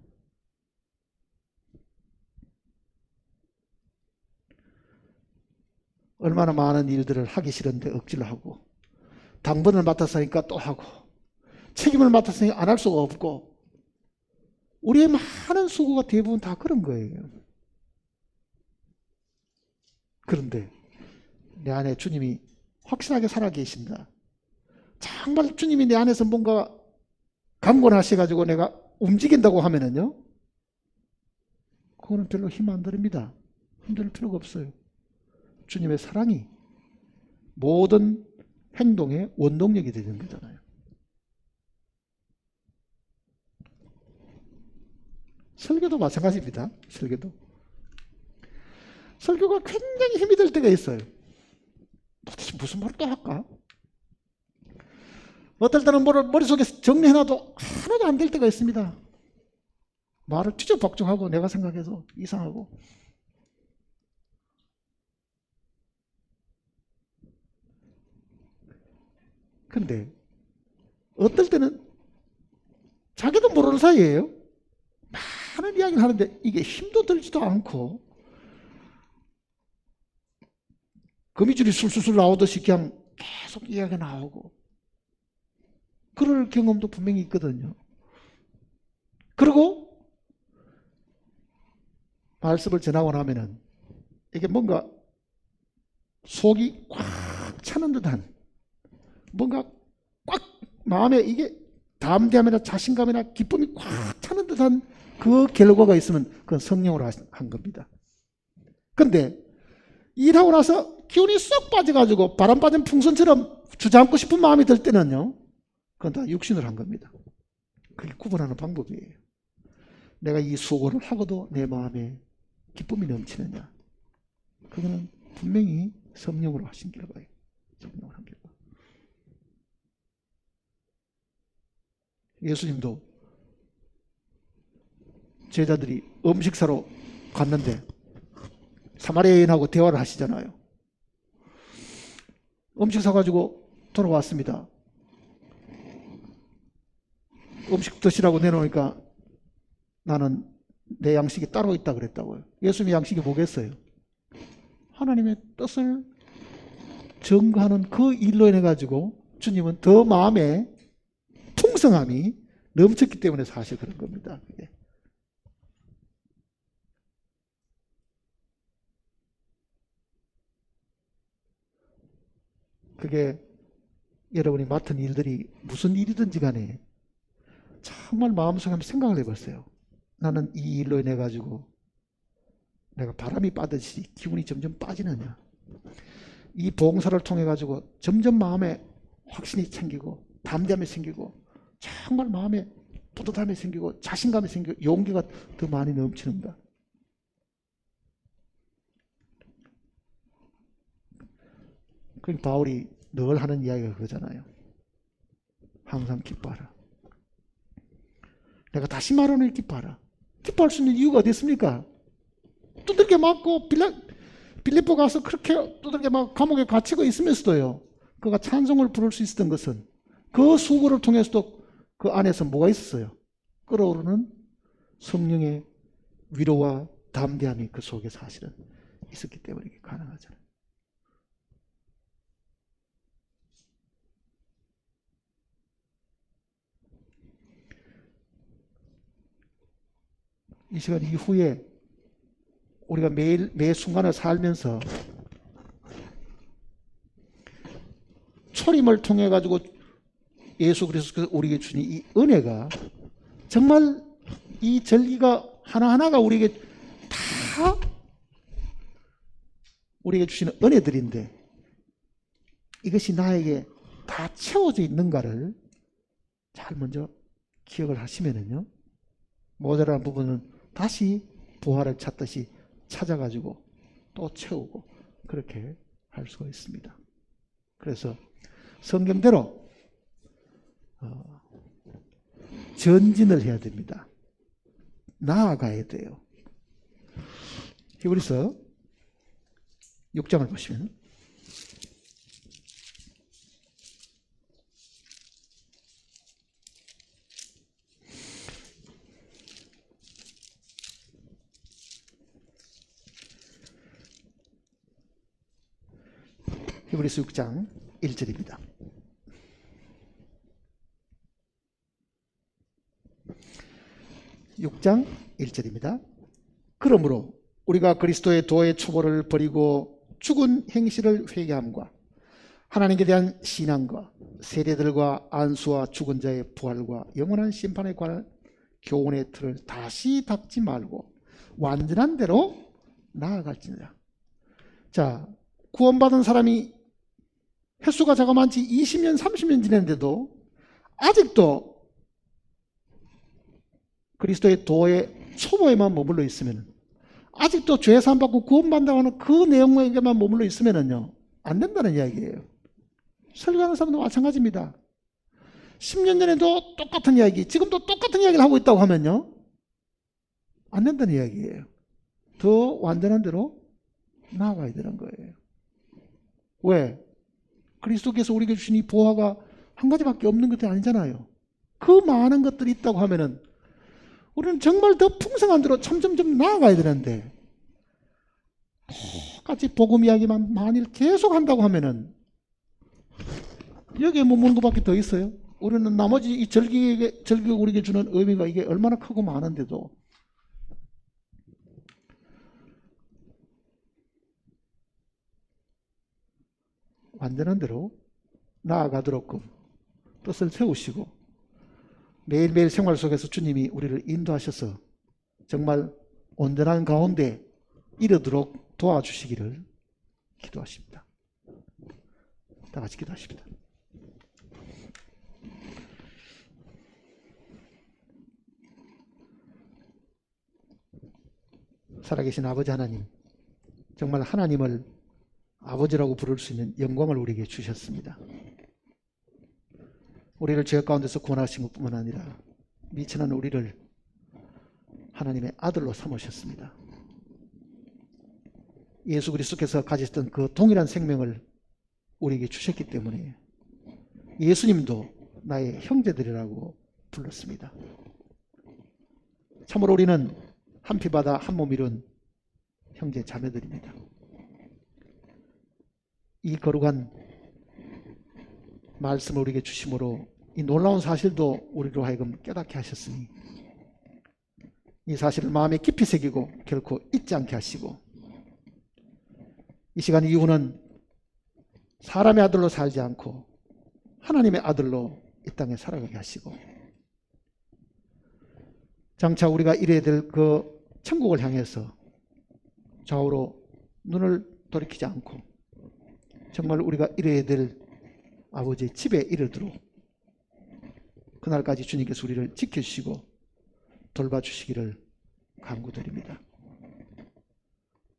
얼마나 많은 일들을 하기 싫은데 억지로 하고, 당번을 맡았으니까 또 하고, 책임을 맡았으니까 안 할 수가 없고, 우리의 많은 수고가 대부분 다 그런 거예요. 그런데 내 안에 주님이 확실하게 살아계신다. 정말 주님이 내 안에서 뭔가 강권하셔가지고 내가 움직인다고 하면은요, 그거는 별로 힘 안 들입니다. 힘들 필요가 없어요. 주님의 사랑이 모든 행동의 원동력이 되는 거잖아요. 설교도 마찬가지입니다. 설교가 굉장히 힘이 들 때가 있어요. 도대체 무슨 말을 또 할까? 어떨 때는 머릿속에 정리해놔도 하나도 안 될 때가 있습니다. 말을 뒤적박죽하고 내가 생각해서 이상하고. 근데 어떨 때는 자기도 모르는 사이에요. 많은 이야기를 하는데 이게 힘도 들지도 않고 거미줄이 술술술 나오듯이 그냥 계속 이야기가 나오고 그럴 경험도 분명히 있거든요. 그리고 말씀을 전하고 나면은 이게 뭔가 속이 꽉 차는 듯한 뭔가 꽉 마음에 이게 담대함이나 자신감이나 기쁨이 꽉 차는 듯한 그 결과가 있으면 그건 성령으로 한 겁니다. 근데 일하고 나서 기운이 쏙 빠져가지고 바람 빠진 풍선처럼 주저앉고 싶은 마음이 들 때는요, 그건 다 육신으로 한 겁니다. 그게 구분하는 방법이에요. 내가 이 수고를 하고도 내 마음에 기쁨이 넘치느냐, 그거는 분명히 성령으로 하신 결과예요. 성령으로 한 결과. 예수님도 제자들이 음식 사러 갔는데 사마리아인하고 대화를 하시잖아요. 음식 사가지고 돌아왔습니다. 음식 드시라고 내놓으니까 나는 내 양식이 따로 있다 그랬다고요. 예수님의 양식이 뭐겠어요? 하나님의 뜻을 증거하는 그 일로 인해 가지고 주님은 더 마음에 풍성함이 넘쳤기 때문에 사실 그런 겁니다. 그게 여러분이 맡은 일들이 무슨 일이든지 간에 정말 마음속에 한번 생각을 해봤어요. 나는 이 일로 인해 가지고 내가 바람이 빠듯이 기운이 점점 빠지느냐, 이 봉사를 통해 가지고 점점 마음에 확신이 생기고 담대함이 생기고 정말 마음에 뿌듯함이 생기고 자신감이 생기고 용기가 더 많이 넘치는가. 그 바울이 늘 하는 이야기가 그거잖아요. 항상 기뻐하라. 내가 다시 말하는 기뻐하라. 기뻐할 수 있는 이유가 어디 있습니까? 두들겨 맞고 빌립보 가서 그렇게 두들겨 맞고 감옥에 갇히고 있으면서도요, 그가 찬송을 부를 수 있었던 것은 그 수고를 통해서도 그 안에서 뭐가 있었어요? 끓어오르는 성령의 위로와 담대함이 그 속에 사실은 있었기 때문에 이게 가능하잖아요. 이 시간 이후에 우리가 매 순간을 살면서 초림을 통해 가지고 예수 그리스도께서 우리에게 주신 이 은혜가 정말 이真理가 하나하나가 우리에게 다 우리에게 주시는 은혜들인데 이것이 나에게 다 채워져 있는가를 잘 먼저 기억을 하시면은요, 모자란 부분은 다시 부활을 찾듯이 찾아가지고 또 채우고 그렇게 할 수가 있습니다. 그래서 성경대로 전진을 해야 됩니다. 나아가야 돼요. 히브리서 6장을 보시면 히브리서 6장 1절입니다. (6장 1절입니다) 그러므로 우리가 그리스도의 도의 초보를 버리고 죽은 행실을 회개함과 하나님께 대한 신앙과 세례들과 안수와 죽은 자의 부활과 영원한 심판에 관한 교훈의 틀을 다시 닫지 말고 완전한 대로 나아갈지니라. 자, 구원받은 사람이 횟수가 자그마치 20년 30년 지냈는데도 아직도 그리스도의 도의 초보에만 머물러 있으면, 아직도 죄 사함 받고 구원받는다고 하는 그 내용에게만 머물러 있으면요 안 된다는 이야기예요. 설교하는 사람도 마찬가지입니다. 10년 전에도 똑같은 이야기, 지금도 똑같은 이야기를 하고 있다고 하면요 안 된다는 이야기예요. 더 완전한 대로 나아가야 되는 거예요. 왜? 그리스도께서 우리에게 주신 이 보화가 한 가지밖에 없는 것이 아니잖아요. 그 많은 것들이 있다고 하면은 우리는 정말 더 풍성한 대로 점점점 나아가야 되는데, 똑같이 복음 이야기만 만일 계속 한다고 하면은 여기에 머무는 것밖에 더 있어요? 우리는 나머지 이 절기가 우리에게 주는 의미가 이게 얼마나 크고 많은데도 완전한 대로 나아가도록 뜻을 세우시고 매일매일 생활 속에서 주님이 우리를 인도하셔서 정말 온전한 가운데 이르도록 도와주시기를 기도하십니다. 다 같이 기도하십니다. 살아계신 아버지 하나님, 정말 하나님을 아버지라고 부를 수 있는 영광을 우리에게 주셨습니다. 우리를 죄 가운데서 구원하신 것뿐만 아니라 미천한 우리를 하나님의 아들로 삼으셨습니다. 예수 그리스도께서 가지셨던 그 동일한 생명을 우리에게 주셨기 때문에 예수님도 나의 형제들이라고 불렀습니다. 참으로 우리는 한 피바다 한 몸 이룬 형제 자매들입니다. 이 거룩한 말씀을 우리에게 주심으로 이 놀라운 사실도 우리로 하여금 깨닫게 하셨으니 이 사실을 마음에 깊이 새기고 결코 잊지 않게 하시고, 이 시간 이후는 사람의 아들로 살지 않고 하나님의 아들로 이 땅에 살아가게 하시고, 장차 우리가 이래야 될 그 천국을 향해서 좌우로 눈을 돌이키지 않고 정말 우리가 이래야 될 아버지의 집에 이르도록 그날까지 주님께서 우리를 지켜주시고 돌봐주시기를 간구드립니다.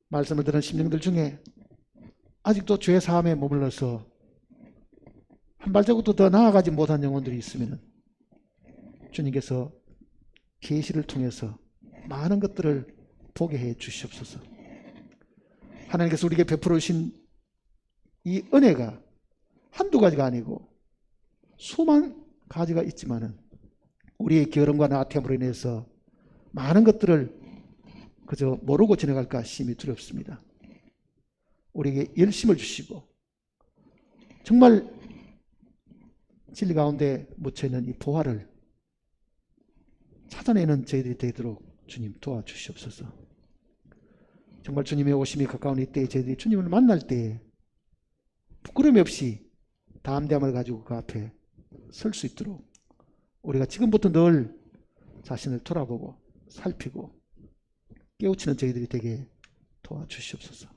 말씀을 들은 심령들 중에 아직도 죄 사함에 머물러서 한 발자국도 더 나아가지 못한 영혼들이 있으면 주님께서 계시를 통해서 많은 것들을 보게 해 주시옵소서. 하나님께서 우리에게 베풀어 주신 이 은혜가 한두 가지가 아니고 수만 가지가 있지만은 우리의 게으름과 나태함으로 인해서 많은 것들을 그저 모르고 지나갈까 심히 두렵습니다. 우리에게 열심을 주시고 정말 진리 가운데 묻혀있는 이 보화를 찾아내는 저희들이 되도록 주님 도와주시옵소서. 정말 주님의 오심이 가까운 이때에 저희들이 주님을 만날 때에 부끄러움이 없이 담대함을 가지고 그 앞에 설 수 있도록 우리가 지금부터 늘 자신을 돌아보고 살피고 깨우치는 저희들이 되게 도와주시옵소서.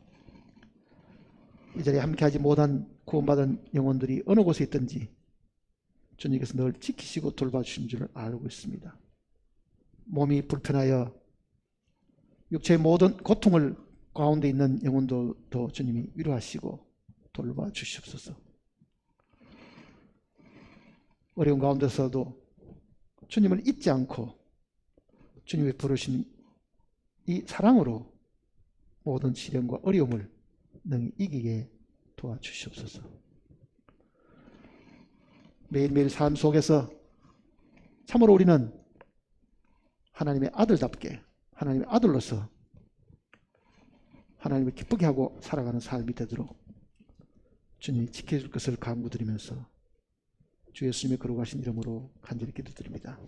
이 자리에 함께하지 못한 구원받은 영혼들이 어느 곳에 있든지 주님께서 늘 지키시고 돌봐주신 줄 알고 있습니다. 몸이 불편하여 육체의 모든 고통을 가운데 있는 영혼들도 주님이 위로하시고 돌봐주시옵소서. 어려운 가운데서도 주님을 잊지 않고 주님이 부르신 이 사랑으로 모든 시련과 어려움을 능히 이기게 도와주시옵소서. 매일매일 삶 속에서 참으로 우리는 하나님의 아들답게 하나님의 아들로서 하나님을 기쁘게 하고 살아가는 삶이 되도록 주님이 지켜줄 것을 간구드리면서 주 예수님의 거룩하신 이름으로 간절히 기도드립니다.